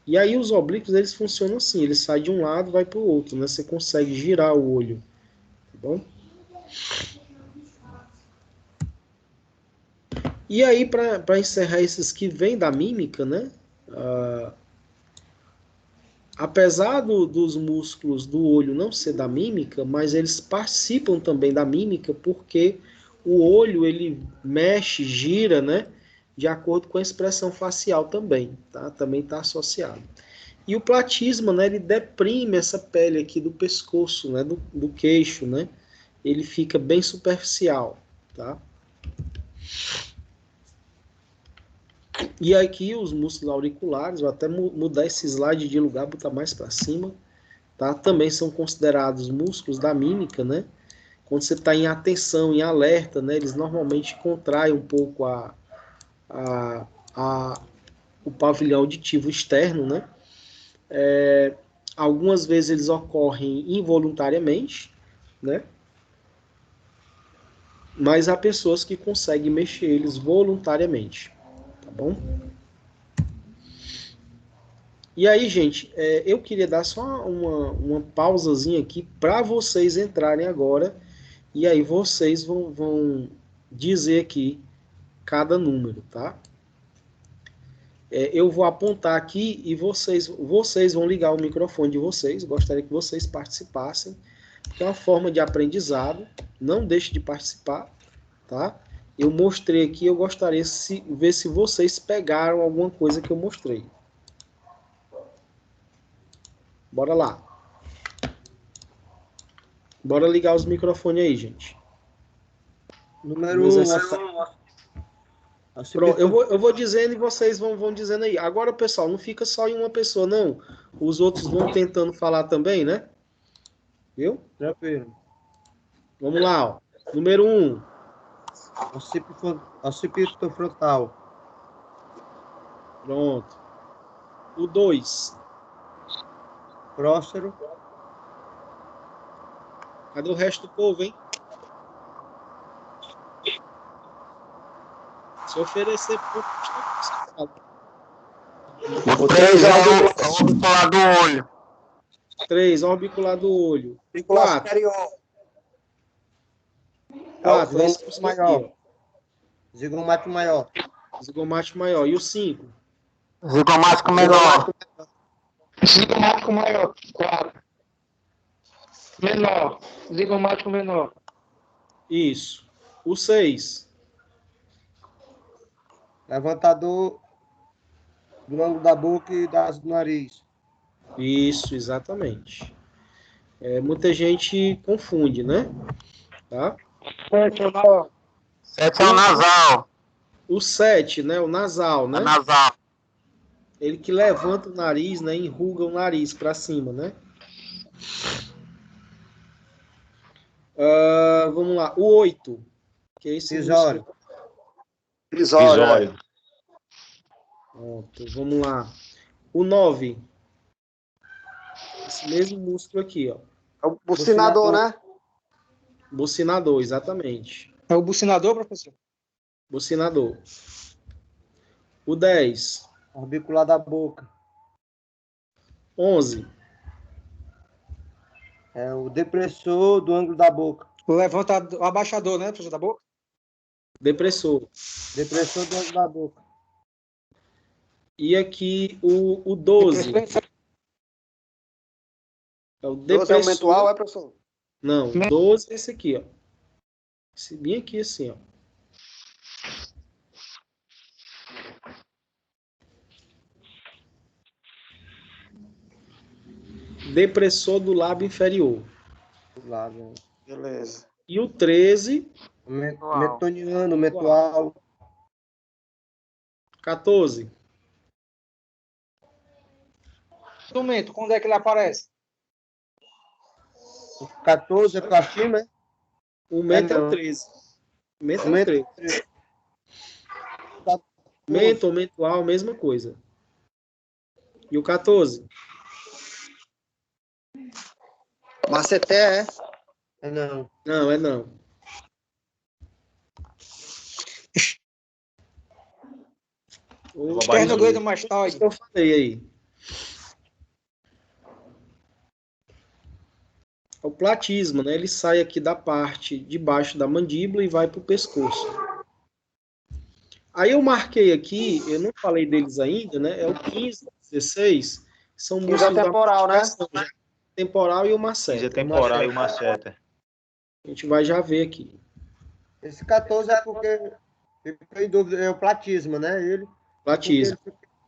E aí os oblíquos, eles funcionam assim, eles saem de um lado e vai para o outro, né? Você consegue girar o olho, tá bom? E aí, para encerrar esses que vêm da mímica, né? Apesar dos músculos do olho não ser da mímica, mas eles participam também da mímica porque o olho ele mexe, gira, né? De acordo com a expressão facial também, tá? Também está associado. E o platisma, né, ele deprime essa pele aqui do pescoço, né, do queixo, né? Ele fica bem superficial, tá? E aqui os músculos auriculares, vou até mudar esse slide de lugar, botar mais para cima, tá? Também são considerados músculos da mímica, né? Quando você está em atenção, em alerta, né? Eles normalmente contraem um pouco a, o pavilhão auditivo externo, né? Algumas vezes eles ocorrem involuntariamente, né? Mas há pessoas que conseguem mexer eles voluntariamente, tá bom? E aí, gente, eu queria dar só uma pausazinha aqui para vocês entrarem agora, e aí vocês vão dizer aqui cada número, tá? Eu vou apontar aqui e vocês vão ligar o microfone de vocês. Gostaria que vocês participassem, porque é uma forma de aprendizado. Não deixe de participar, tá? Eu mostrei aqui, eu gostaria de ver se vocês pegaram alguma coisa que eu mostrei. Bora lá. Bora ligar os microfones aí, gente. Número 1. Pronto, eu vou dizendo e vocês vão dizendo aí. Agora, pessoal, não fica só em uma pessoa, não. Os outros vão tentando falar também, né? Viu? Tranquilo. Vamos lá, ó. Número 1. Occipito frontal. Pronto. O 2. Próstero. Cadê o resto do povo, hein? Se oferecer pouco, você fala. O 3 é o orbicular do olho. 3, orbicular do olho. Orbicular 4. superior. 4, É o esse maior. aqui, Zigomático maior. ó. Zigomático maior. E o 5? Zigomático menor. Zigomático maior. 4. Menor. Zigomático menor. Isso. O 6? Levantador do ângulo da boca e do nariz. Isso, exatamente. Muita gente confunde, né? Tá? 7 é o nasal. O 7, né? O nasal, né? É nasal. Ele que levanta o nariz, né? Enruga o nariz para cima, né? Vamos lá. O 8. Que é esse Risório. Risório. Pronto, vamos lá. O 9. Esse mesmo músculo aqui, ó. É o bucinador, né? Bucinador, exatamente. É o bucinador, professor? Bucinador. O 10. Orbicular da boca. 11. É o depressor do ângulo da boca. O levantador, o abaixador, né, professor, da boca? Depressor. Depressor do ângulo da boca. E aqui o 12. É o 12 é o mental, professor? Não, 12 é esse aqui, ó. Esse bem aqui, assim, ó. Depressor do lábio inferior. Do lado. Beleza. E o 13. Metoniano, metual. 14. Instrumento, quando é que ele aparece? O 14 é pra cima, né? O mento é o 13. O mento é o 13. Mento ou mentual, mesma coisa. E o 14? Maceté, é? É não. Não, é não. O Esternogleidomastoide. que eu falei aí. O platismo, né? Ele sai aqui da parte de baixo da mandíbula e vai para o pescoço. Aí eu marquei aqui, eu não falei deles ainda, né? É o 15, 16, são músculos temporal, da né? Temporal e o masseter. 15 é temporal e o masseter. A gente vai já ver aqui. Esse 14 é porque ficou em dúvida, é o platisma, né? Ele. Platismo.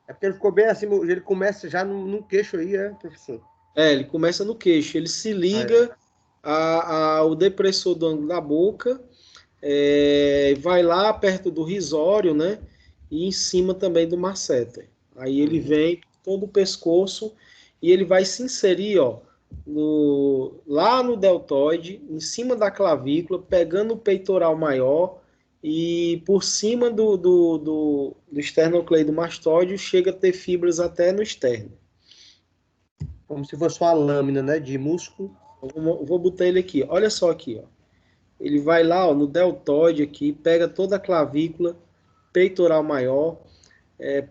É porque ele ficou bem assim, ele começa já no queixo aí, professor? Ele começa no queixo, ele se liga ao depressor do ângulo da boca, vai lá perto do risório, né? E em cima também do masseter. Aí ele vem todo o pescoço e ele vai se inserir, ó, lá no deltoide, em cima da clavícula, pegando o peitoral maior e por cima do esternocleidomastóide chega a ter fibras até no externo. Como se fosse uma lâmina, né, de músculo. Vou botar ele aqui. Olha só aqui, ó. Ele vai lá, ó, no deltoide aqui, pega toda a clavícula, peitoral maior,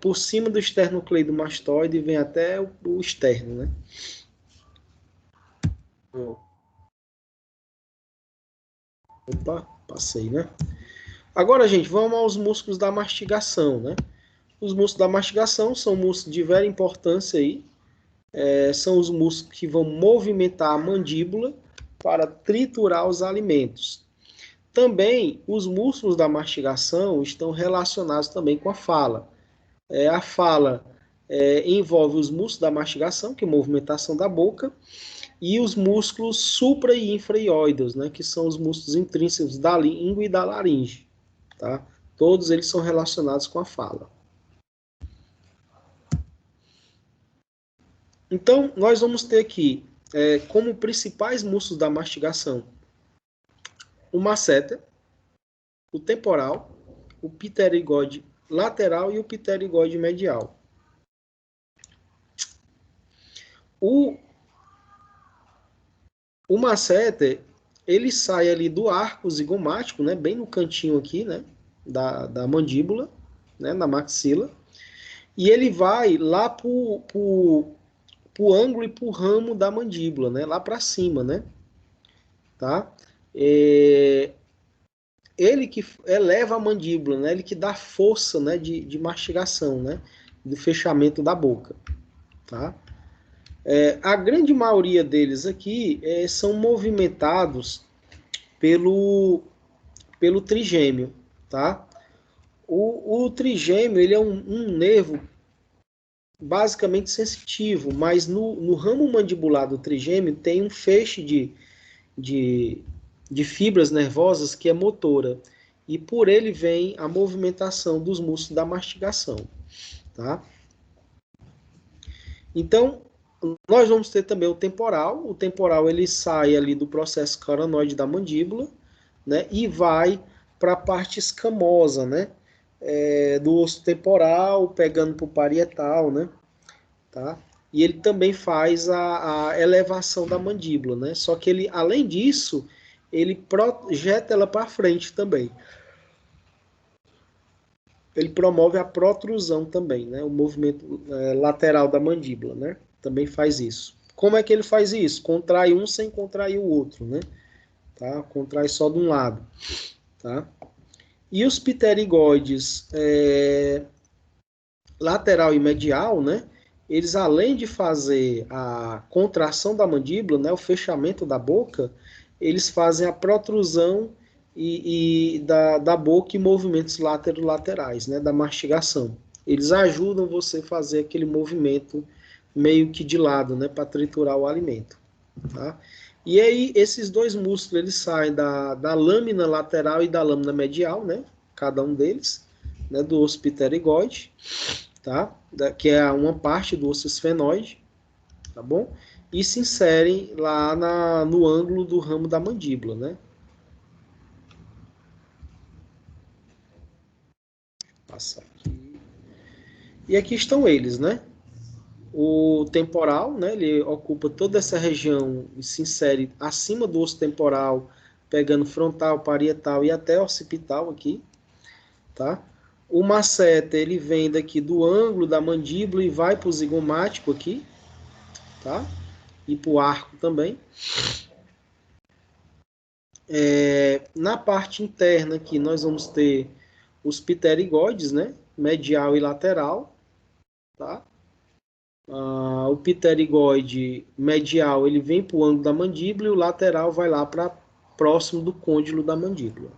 por cima do esternocleidomastoide e vem até o externo, né? Opa, passei, né? Agora, gente, vamos aos músculos da mastigação, né? Os músculos da mastigação são músculos de vera importância aí. São os músculos que vão movimentar a mandíbula para triturar os alimentos. Também, os músculos da mastigação estão relacionados também com a fala. A fala envolve os músculos da mastigação, que é a movimentação da boca, e os músculos supra- e infraioides, né, que são os músculos intrínsecos da língua e da laringe. Tá? Todos eles são relacionados com a fala. Então, nós vamos ter aqui, como principais músculos da mastigação, o masseter, o temporal, o pterigode lateral e o pterigode medial. O masseter, ele sai ali do arco zigomático, né, bem no cantinho aqui, né, da mandíbula, né, na maxila, e ele vai lá pro ângulo e pro ramo da mandíbula, né, lá para cima, né, tá? Ele que eleva a mandíbula, né, ele que dá força, né, de mastigação, né, do fechamento da boca, tá? A grande maioria deles aqui são movimentados pelo trigêmeo, tá? O trigêmeo, ele é um nervo basicamente sensitivo, mas no ramo mandibular do trigêmeo tem um feixe de fibras nervosas que é motora, e por ele vem a movimentação dos músculos da mastigação, tá? Então, nós vamos ter também o temporal ele sai ali do processo caranoide da mandíbula, né, e vai para a parte escamosa, né, do osso temporal, pegando para o parietal, né, tá? E ele também faz a elevação da mandíbula, né, só que ele, além disso, ele projeta ela para frente também. Ele promove a protrusão também, né, o movimento lateral da mandíbula, né, também faz isso. Como é que ele faz isso? Contrai um sem contrair o outro, né? Tá? Contrai só de um lado, tá? E os pterigoides lateral e medial, né? Eles, além de fazer a contração da mandíbula, né, o fechamento da boca, eles fazem a protrusão da boca e movimentos laterais, né, da mastigação. Eles ajudam você a fazer aquele movimento meio que de lado, né, para triturar o alimento, tá? E aí, esses dois músculos, eles saem da lâmina lateral e da lâmina medial, né, cada um deles, né, do osso pterigoide, tá? Que é uma parte do osso esfenoide, tá bom? E se inserem lá no ângulo do ramo da mandíbula, né? Vou passar aqui. E aqui estão eles, né? O temporal, né? Ele ocupa toda essa região e se insere acima do osso temporal, pegando frontal, parietal e até occipital aqui, tá? O masseter, ele vem daqui do ângulo da mandíbula e vai para o zigomático aqui, tá? E para o arco também. Na parte interna aqui, nós vamos ter os pterigoides, né? Medial e lateral, tá? O pterigoide medial, ele vem para o ângulo da mandíbula e o lateral vai lá para próximo do côndilo da mandíbula.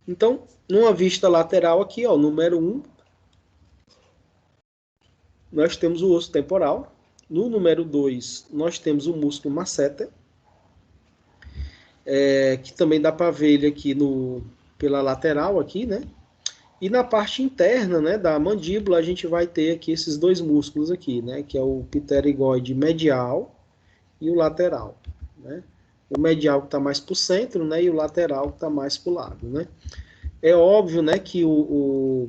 Então, numa vista lateral aqui, ó, número 1, nós temos o osso temporal. No número 2, nós temos o músculo masseter, que também dá para ver ele aqui pela lateral aqui, né? E na parte interna, né, da mandíbula, a gente vai ter aqui esses dois músculos aqui, né, que é o pterigóide medial e o lateral, né? O medial que está mais para o centro, né, e o lateral que está mais para o lado, né? É óbvio, né, que o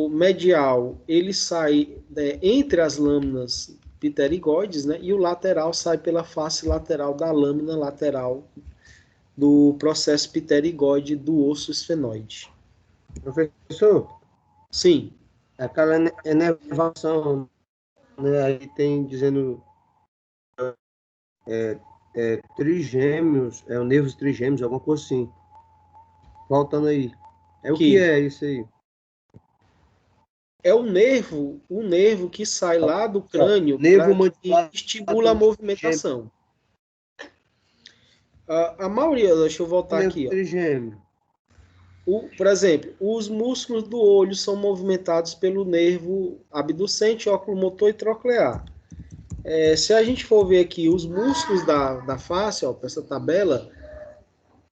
medial ele sai, né, entre as lâminas pterigóides, né, e o lateral sai pela face lateral da lâmina lateral do processo pterigóide do osso esfenoide. Professor, Sim. aquela enervação, né, aí tem dizendo trigêmeos, o nervos trigêmeos, alguma coisa assim. Voltando aí. O que é isso aí? É o nervo que sai lá do crânio e estimula a movimentação. A maioria, deixa eu voltar aqui. Ó. Por exemplo, os músculos do olho são movimentados pelo nervo abducente, oculomotor e troclear. Se a gente for ver aqui os músculos da face, ó, essa tabela,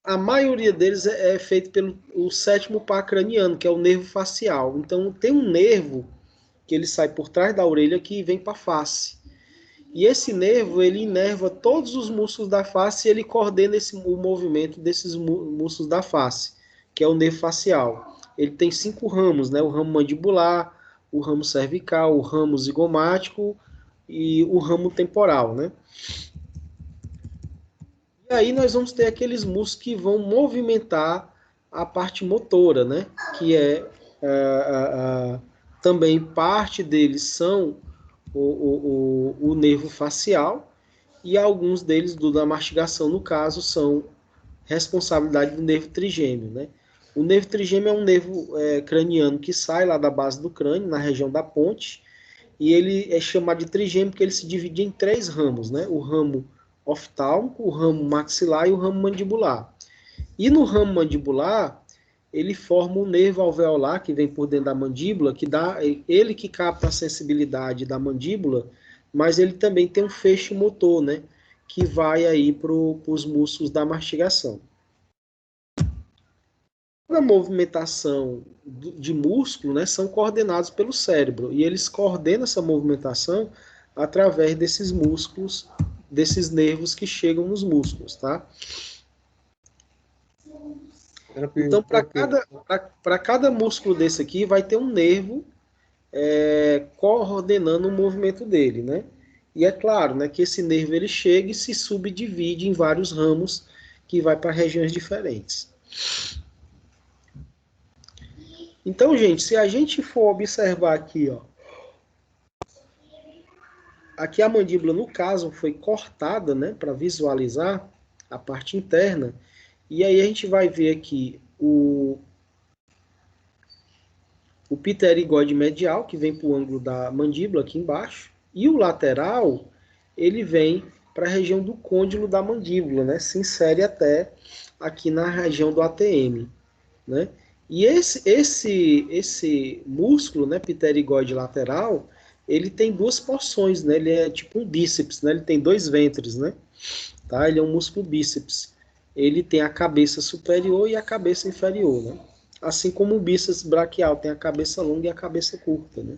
a maioria deles é feito pelo sétimo par craniano, que é o nervo facial. Então, tem um nervo que ele sai por trás da orelha que vem para a face. E esse nervo, ele inerva todos os músculos da face e ele coordena o movimento desses músculos da face, que é o nervo facial. Ele tem 5 ramos, né? O ramo mandibular, o ramo cervical, o ramo zigomático e o ramo temporal, né? E aí nós vamos ter aqueles músculos que vão movimentar a parte motora, né? Que também parte deles são o nervo facial e alguns deles, da mastigação, no caso, são responsabilidade do nervo trigêmeo, né? O nervo trigêmeo é um nervo craniano que sai lá da base do crânio, na região da ponte, e ele é chamado de trigêmeo porque ele se divide em 3 ramos, né? O ramo oftálmico, o ramo maxilar e o ramo mandibular. E no ramo mandibular, ele forma um nervo alveolar que vem por dentro da mandíbula, ele que capta a sensibilidade da mandíbula, mas ele também tem um feixe motor, né? Que vai aí para os músculos da mastigação. A movimentação de músculo, né, são coordenados pelo cérebro, e eles coordenam essa movimentação através desses músculos, desses nervos que chegam nos músculos, tá? Então, para cada músculo desse aqui, vai ter um nervo coordenando o movimento dele, né? E é claro, né, que esse nervo ele chega e se subdivide em vários ramos que vai para regiões diferentes. Então, gente, se a gente for observar aqui, ó, aqui a mandíbula, no caso, foi cortada, né, para visualizar a parte interna, e aí a gente vai ver aqui o pterigóide medial, que vem para o ângulo da mandíbula aqui embaixo, e o lateral, ele vem para a região do côndilo da mandíbula, né, se insere até aqui na região do ATM, né? E esse músculo, né, pterigóide lateral, ele tem 2 porções, né? Ele é tipo um bíceps, né? Ele tem 2 ventres, né? Tá? Ele é um músculo bíceps. Ele tem a cabeça superior e a cabeça inferior, né? Assim como o bíceps braquial tem a cabeça longa e a cabeça curta, né?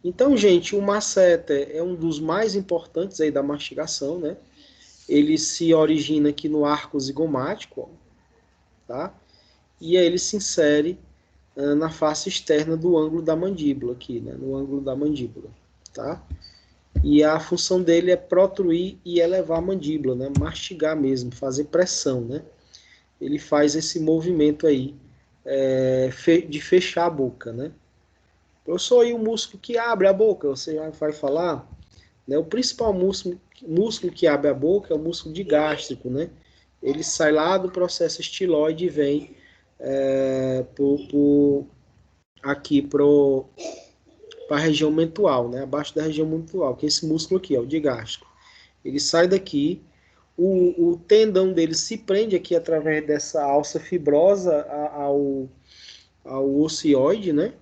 Então, gente, o masseter é um dos mais importantes aí da mastigação, né? Ele se origina aqui no arco zigomático, ó, tá? E aí ele se insere na face externa do ângulo da mandíbula aqui, né? No ângulo da mandíbula, tá? E a função dele é protruir e elevar a mandíbula, né? Mastigar mesmo, fazer pressão, né? Ele faz esse movimento aí de fechar a boca, né? Professor, e o músculo que abre a boca? Você já vai falar, né? O principal músculo que abre a boca é o músculo digástrico, né? Ele sai lá do processo estiloide e vem aqui para a região mentual, né? Abaixo da região mentual, que é esse músculo aqui, ó, o digástrico. Ele sai daqui, o tendão dele se prende aqui através dessa alça fibrosa ao ocioide, né?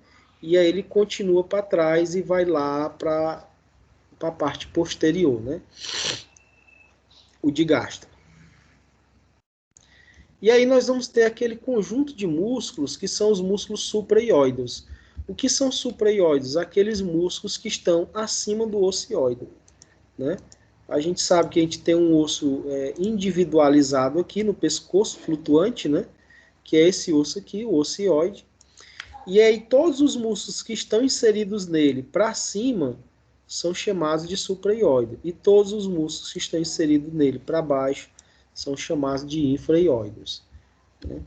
E aí ele continua para trás e vai lá para a parte posterior, né? O digastro. E aí nós vamos ter aquele conjunto de músculos que são os músculos supraioides. O que são supraioides? Aqueles músculos que estão acima do ocioide, né? A gente sabe que a gente tem um osso individualizado aqui no pescoço, flutuante, né? Que é esse osso aqui, o ocioide. E aí todos os músculos que estão inseridos nele para cima são chamados de supraioide. E todos os músculos que estão inseridos nele para baixo são chamados de infraioides, né?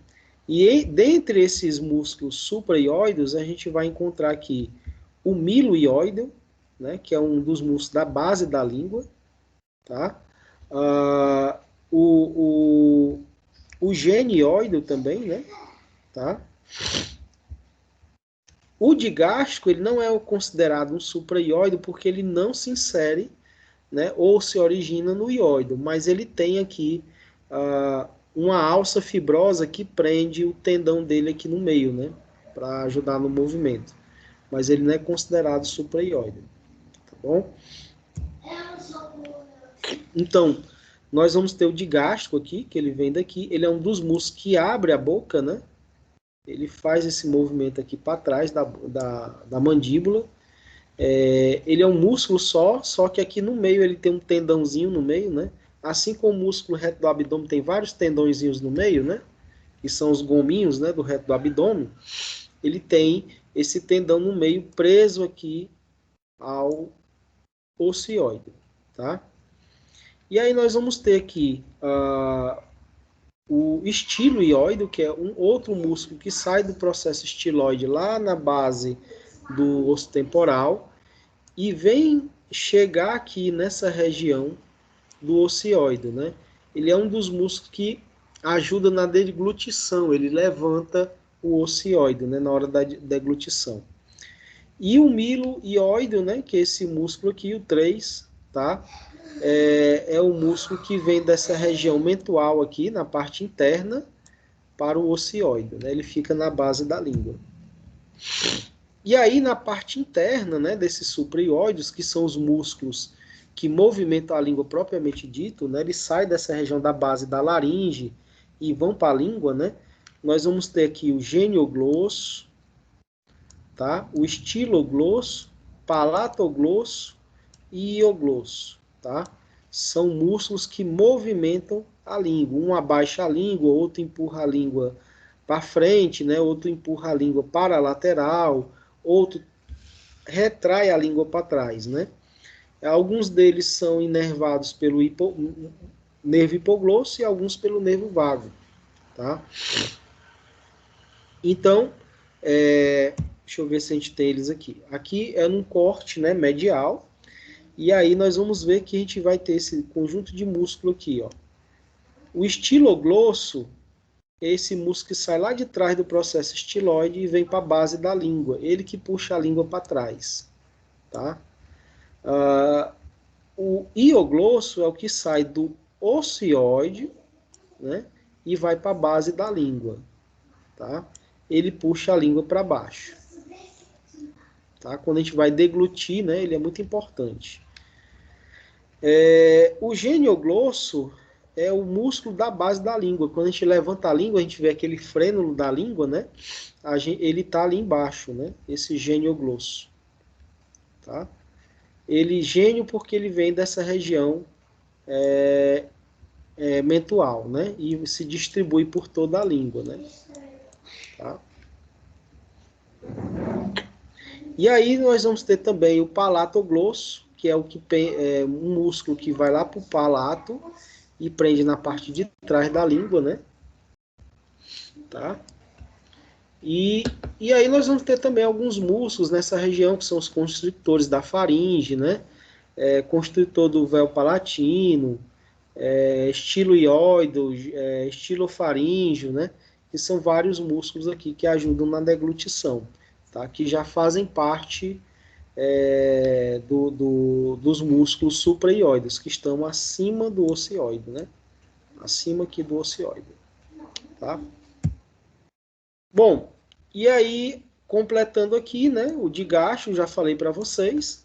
E dentre esses músculos supraioides, a gente vai encontrar aqui o miloioide, né, que é um dos músculos da base da língua, tá? O genioide também, né? Tá? O digástrico, ele não é considerado um supraioide porque ele não se insere, né, ou se origina no ióide, mas ele tem aqui uma alça fibrosa que prende o tendão dele aqui no meio, né, para ajudar no movimento. Mas ele não é considerado supraioide, tá bom? Então, nós vamos ter o digástrico aqui, que ele vem daqui. Ele é um dos músculos que abre a boca, né? Ele faz esse movimento aqui para trás da mandíbula. Ele é um músculo só que aqui no meio ele tem um tendãozinho no meio, né? Assim como o músculo reto do abdômen tem vários tendõezinhos no meio, né? Que são os gominhos, né, do reto do abdômen. Ele tem esse tendão no meio preso aqui ao ocioide, tá? E aí nós vamos ter aqui o estiloioide, que é um outro músculo que sai do processo estiloide lá na base do osso temporal e vem chegar aqui nessa região do ocioide, né? Ele é um dos músculos que ajuda na deglutição, ele levanta o ocioide, né, na hora da deglutição. E o miloioide, né, que é esse músculo aqui, o 3, tá? É o músculo que vem dessa região mentual aqui, na parte interna, para o ocioide, né? Ele fica na base da língua. E aí, na parte interna, né, desses supraioides, que são os músculos que movimentam a língua propriamente dito, né, eles saem dessa região da base da laringe e vão para a língua, né? Nós vamos ter aqui o genioglosso, tá? O estiloglosso, palatoglosso e ioglosso, tá? São músculos que movimentam a língua. Um abaixa a língua, outro empurra a língua para frente, né? Outro empurra a língua para a lateral, outro retrai a língua para trás, né? Alguns deles são inervados pelo nervo hipoglosso e alguns pelo nervo vago, tá? Então, deixa eu ver se a gente tem eles aqui. Aqui é num corte, né, medial, e aí nós vamos ver que a gente vai ter esse conjunto de músculo aqui, ó. O estiloglosso é esse músculo que sai lá de trás do processo estiloide e vem para a base da língua. Ele que puxa a língua para trás, tá? O ioglosso é o que sai do ocioide, né, e vai para a base da língua, tá? Ele puxa a língua para baixo, tá? Quando a gente vai deglutir, né, ele é muito importante. O genioglosso é o músculo da base da língua. Quando a gente levanta a língua, a gente vê aquele frênulo da língua, né? Ele está ali embaixo, né? Esse genioglosso, tá? Ele gênio porque ele vem dessa região mentual, né? E se distribui por toda a língua, né? Tá? E aí nós vamos ter também o palatoglosso, que é um músculo que vai lá para o palato e prende na parte de trás da língua, né? Tá? E aí nós vamos ter também alguns músculos nessa região, que são os constritores da faringe, né? Constritor do véu palatino, estiloioide, estilofaríngeo, né? Que são vários músculos aqui que ajudam na deglutição, tá? Que já fazem parte dos músculos supraioides, que estão acima do ocioide, né? acima aqui do ocioide, tá? Bom, e aí, completando aqui, né, o digacho, já falei para vocês,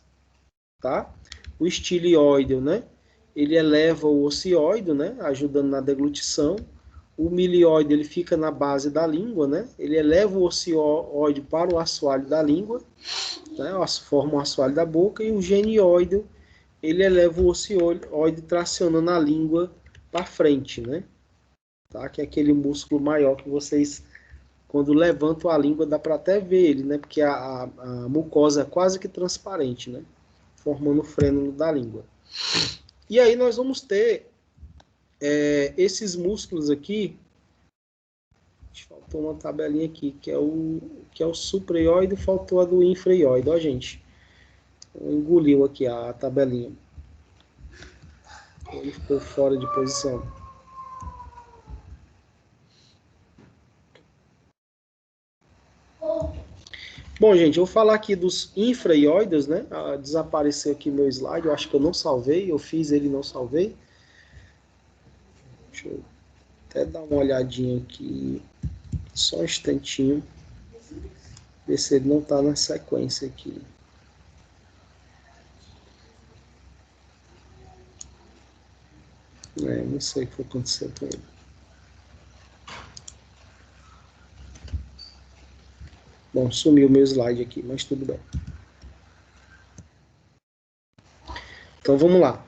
tá? O estilioide, né, ele eleva o ocioide, né, ajudando na deglutição. O milioide, ele fica na base da língua, né? Ele eleva o ocioide para o assoalho da língua, né? Forma o assoalho da boca. E o genioide, ele eleva o ocioide tracionando a língua para frente, né? Tá? Que é aquele músculo maior que vocês, quando levantam a língua, dá para até ver ele, né? Porque a mucosa é quase que transparente, né? Formando o frênulo da língua. E aí nós vamos ter esses músculos aqui. Faltou uma tabelinha aqui, que é o supraioide, faltou a do infraioide, ó, gente. Engoliu aqui a tabelinha. Ele ficou fora de posição. Bom, gente, eu vou falar aqui dos infraioides, né? Desapareceu aqui meu slide, eu acho que eu não salvei, eu fiz ele e não salvei. Deixa eu até dar uma olhadinha aqui, só um instantinho, ver se ele não está na sequência aqui. Não sei o que aconteceu com ele. Bom, sumiu meu slide aqui, mas tudo bem. Então vamos lá.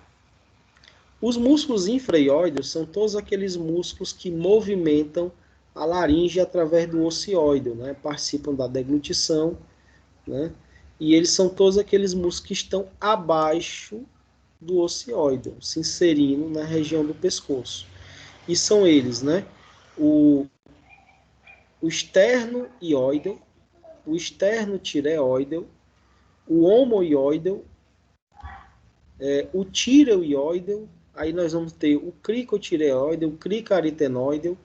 Os músculos infraioides são todos aqueles músculos que movimentam a laringe através do ocioide, né? Participam da deglutição, né? E eles são todos aqueles músculos que estão abaixo do ocioide, se inserindo na região do pescoço. E são eles, né? O esterno-ióide, o esterno-tireoide, o homoioide, o tireoide, aí nós vamos ter o cricotireoide, o cricarotenoide,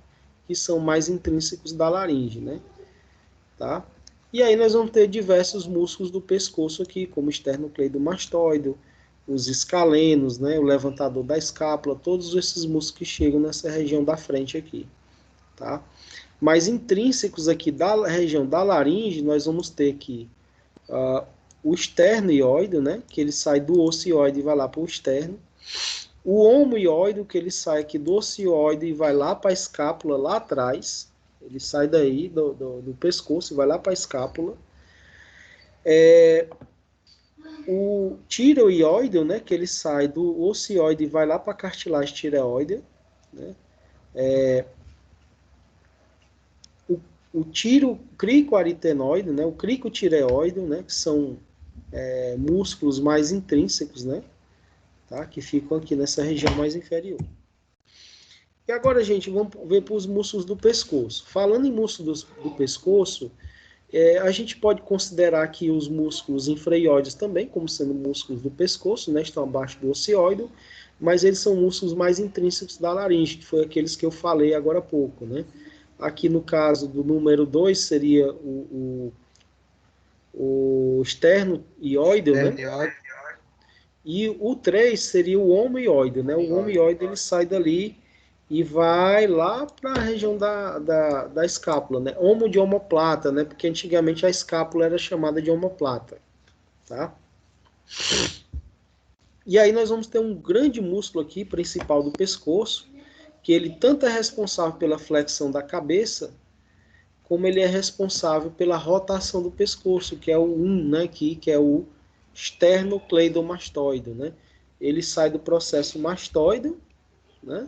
que são mais intrínsecos da laringe, né? Tá? E aí nós vamos ter diversos músculos do pescoço aqui, como o esternocleidomastoide, os escalenos, né? O levantador da escápula, todos esses músculos que chegam nessa região da frente aqui, tá? Mas intrínsecos aqui da região da laringe, nós vamos ter aqui o esternoioide, né, que ele sai do ocioide e vai lá para o externo. O homoioide, que ele sai aqui do ocioide e vai lá para a escápula, lá atrás. Ele sai daí do pescoço e vai lá para a escápula. O tireoide, né, que ele sai do ocioide e vai lá para a cartilagem tireoide. Né? O cricoaritenoide, né, o cricotireoide, né, que são músculos mais intrínsecos, né, tá, que ficam aqui nessa região mais inferior. E agora, gente, vamos ver para os músculos do pescoço. Falando em músculos do pescoço, a gente pode considerar aqui os músculos infraioides também, como sendo músculos do pescoço, né, estão abaixo do ocioide, mas eles são músculos mais intrínsecos da laringe, que foi aqueles que eu falei agora há pouco, né. Aqui no caso do número 2 seria o esternoioide, né? E o 3 seria o homoioide, né? O homoioide ele sai dali e vai lá para a região da escápula, né? Homo de omoplata, né? Porque antigamente a escápula era chamada de omoplata, tá? E aí nós vamos ter um grande músculo aqui, principal do pescoço, que ele tanto é responsável pela flexão da cabeça, como ele é responsável pela rotação do pescoço, que é o 1, né, aqui, que é o esternocleidomastoide, né? Ele sai do processo mastoide, né,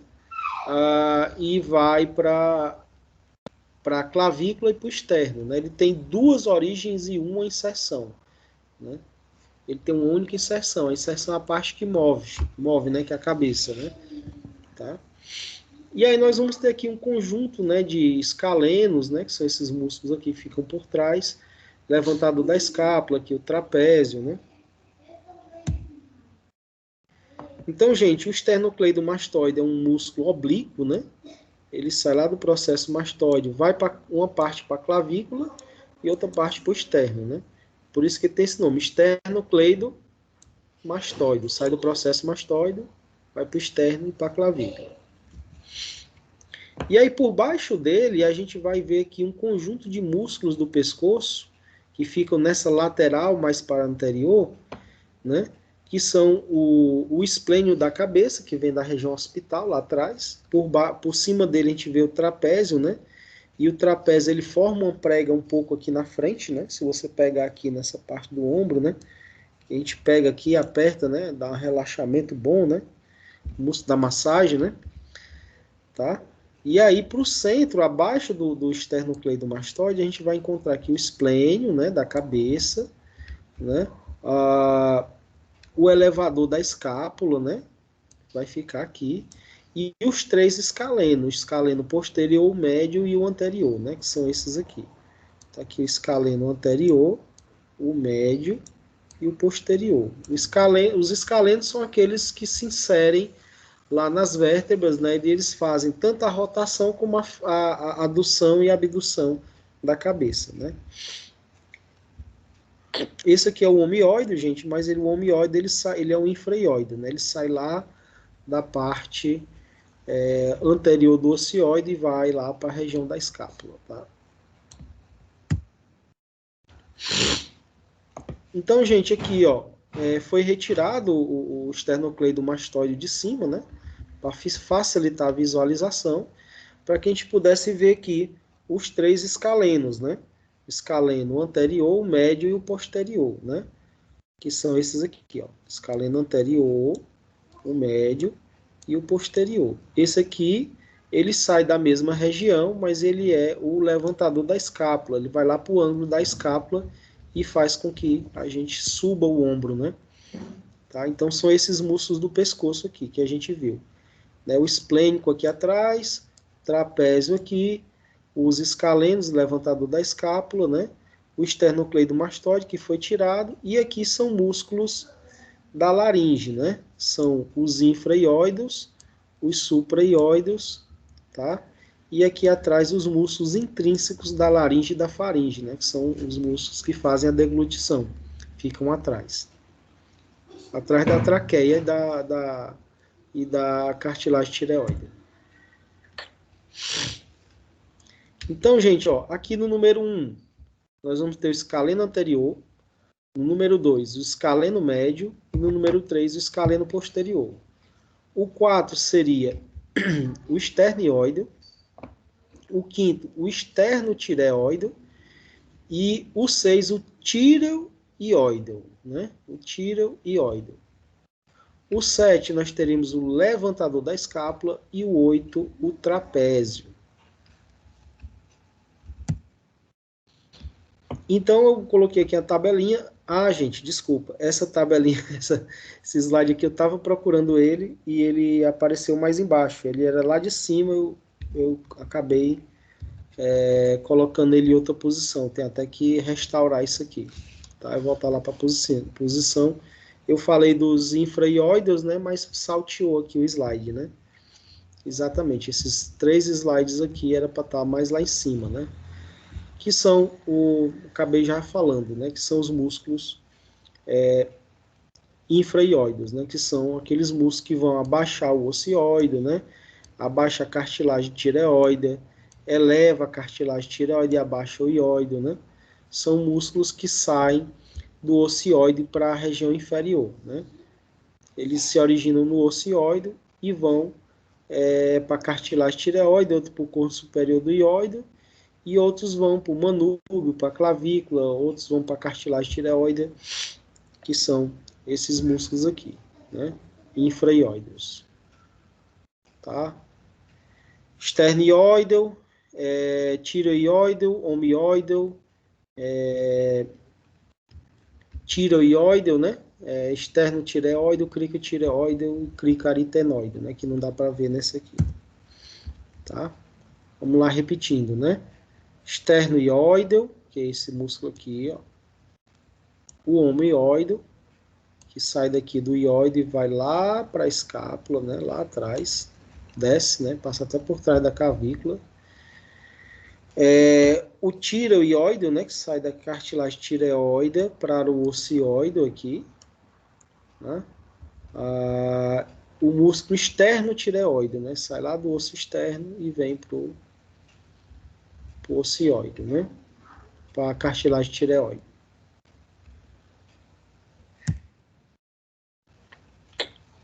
e vai para a clavícula e para o externo, né? Ele tem duas origens e uma inserção, né? Ele tem uma única inserção. A inserção é a parte que move, né, que é a cabeça, né? Tá? E aí nós vamos ter aqui um conjunto, né, de escalenos, né, que são esses músculos aqui que ficam por trás, levantador da escápula, aqui o trapézio, né. Então, gente, o esternocleidomastoide é um músculo oblíquo, né. Ele sai lá do processo mastoide, vai para uma parte para a clavícula e outra parte para o externo, né. Por isso que tem esse nome, esternocleidomastoide. Sai do processo mastoide, vai para o externo e para a clavícula. E aí, por baixo dele, a gente vai ver aqui um conjunto de músculos do pescoço que ficam nessa lateral mais para a anterior, né? Que são o esplênio da cabeça, que vem da região occipital, lá atrás. Por cima dele a gente vê o trapézio, né? E o trapézio, ele forma uma prega um pouco aqui na frente, né? Se você pegar aqui nessa parte do ombro, né? A gente pega aqui, aperta, né? Dá um relaxamento bom, né? O músculo da massagem, né? Tá? E aí, para o centro, abaixo do esternocleidomastoide, a gente vai encontrar aqui o esplênio, né? Da cabeça, né? O elevador da escápula, né? Vai ficar aqui. E os 3 escalenos, o escaleno posterior, o médio e o anterior, né? Que são esses aqui. Tá aqui o escaleno anterior, o médio e o posterior. Os escalenos são aqueles que se inserem lá nas vértebras, né? E eles fazem tanto a rotação como a adução e a abdução da cabeça, né? Esse aqui é o homeoide, gente, mas o homeoide ele é um infraioide, né? Ele sai lá da parte anterior do ocioide e vai lá para a região da escápula, tá? Então, gente, aqui, ó, foi retirado o esternocleidomastoide de cima, né? Para facilitar a visualização, para que a gente pudesse ver aqui os 3 escalenos, né? O escaleno anterior, o médio e o posterior, né? Que são esses aqui, ó. Escaleno anterior, o médio e o posterior. Esse aqui, ele sai da mesma região, mas ele é o levantador da escápula. Ele vai lá para o ângulo da escápula e faz com que a gente suba o ombro, né? Tá? Então, são esses músculos do pescoço aqui que a gente viu. Né? O esplênico aqui atrás, trapézio aqui, os escalenos, levantador da escápula, né? O esternocleidomastoide, que foi tirado, e aqui são músculos da laringe, né? São os infraioides, os supraioides, tá? E aqui atrás os músculos intrínsecos da laringe e da faringe, né? Que são os músculos que fazem a deglutição, ficam atrás. Atrás da traqueia e da cartilagem tireoide. Então, gente, ó, aqui no número 1, nós vamos ter o escaleno anterior, no número 2, o escaleno médio, e no número 3, o escaleno posterior. O 4 seria o esternioide, o 5º, o esternotireoide, e o 6, o tireoide, né? O tireoide. O 7, nós teremos o levantador da escápula, e o 8, o trapézio. Então, eu coloquei aqui a tabelinha. Ah, gente, desculpa. Essa tabelinha, esse slide aqui, eu estava procurando ele e ele apareceu mais embaixo. Ele era lá de cima, eu acabei colocando ele em outra posição. Tem até que restaurar isso aqui. Tá? Eu vou voltar lá para a posição. Eu falei dos infraioides, né? Mas salteou aqui o slide, né? Exatamente. Esses 3 slides aqui era para estar mais lá em cima, né? Que são, acabei já falando, né, que são os músculos infraioides, né, que são aqueles músculos que vão abaixar o ocioide, né, abaixa a cartilagem tireoide, eleva a cartilagem tireoide e abaixa o ióide, né, são músculos que saem do ocioide para a região inferior, né, eles se originam no ocioide e vão para a cartilagem tireoide, outro para o corpo superior do ióide, e outros vão para o manúbio, para a clavícula, outros vão para a cartilagem tireoide, que são esses músculos aqui, né? Infraioides. Tá? Esternioide, tireoide, homeoide, tireoide, né? Esternotireoide, cricotireoide e cricaritenoide, né? Que não dá para ver nesse aqui. Tá? Vamos lá repetindo, né? Esternoioide, que é esse músculo aqui, ó. O homeoide, que sai daqui do ióide e vai lá para a escápula, né? Lá atrás, desce, né? Passa até por trás da clavícula. O tireoide, né? Que sai da cartilagem tireoide para o ocioide aqui, né? o músculo externo tireoide, né? Sai lá do osso externo e vem pro ocioide, né? Para a cartilagem tireoide.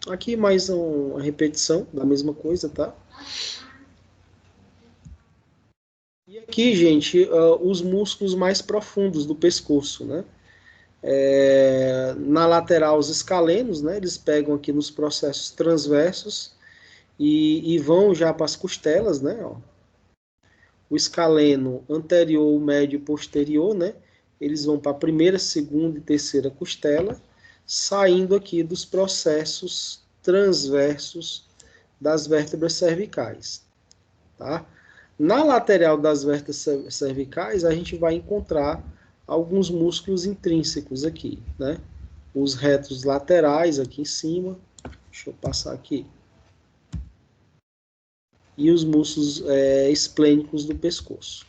Aqui mais uma repetição da mesma coisa, tá? E aqui, gente, os músculos mais profundos do pescoço, né? Na lateral, os escalenos, né? Eles pegam aqui nos processos transversos e vão já para as costelas, né? Ó. O escaleno anterior, médio e posterior, né? Eles vão para a primeira, segunda e terceira costela, saindo aqui dos processos transversos das vértebras cervicais, tá? Na lateral das vértebras cervicais, a gente vai encontrar alguns músculos intrínsecos aqui, né? Os retos laterais aqui em cima, deixa eu passar aqui, e os músculos esplênicos do pescoço.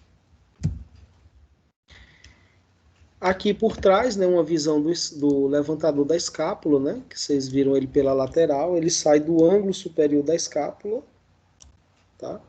Aqui por trás, né, uma visão do levantador da escápula, né, que vocês viram ele pela lateral, ele sai do ângulo superior da escápula, tá?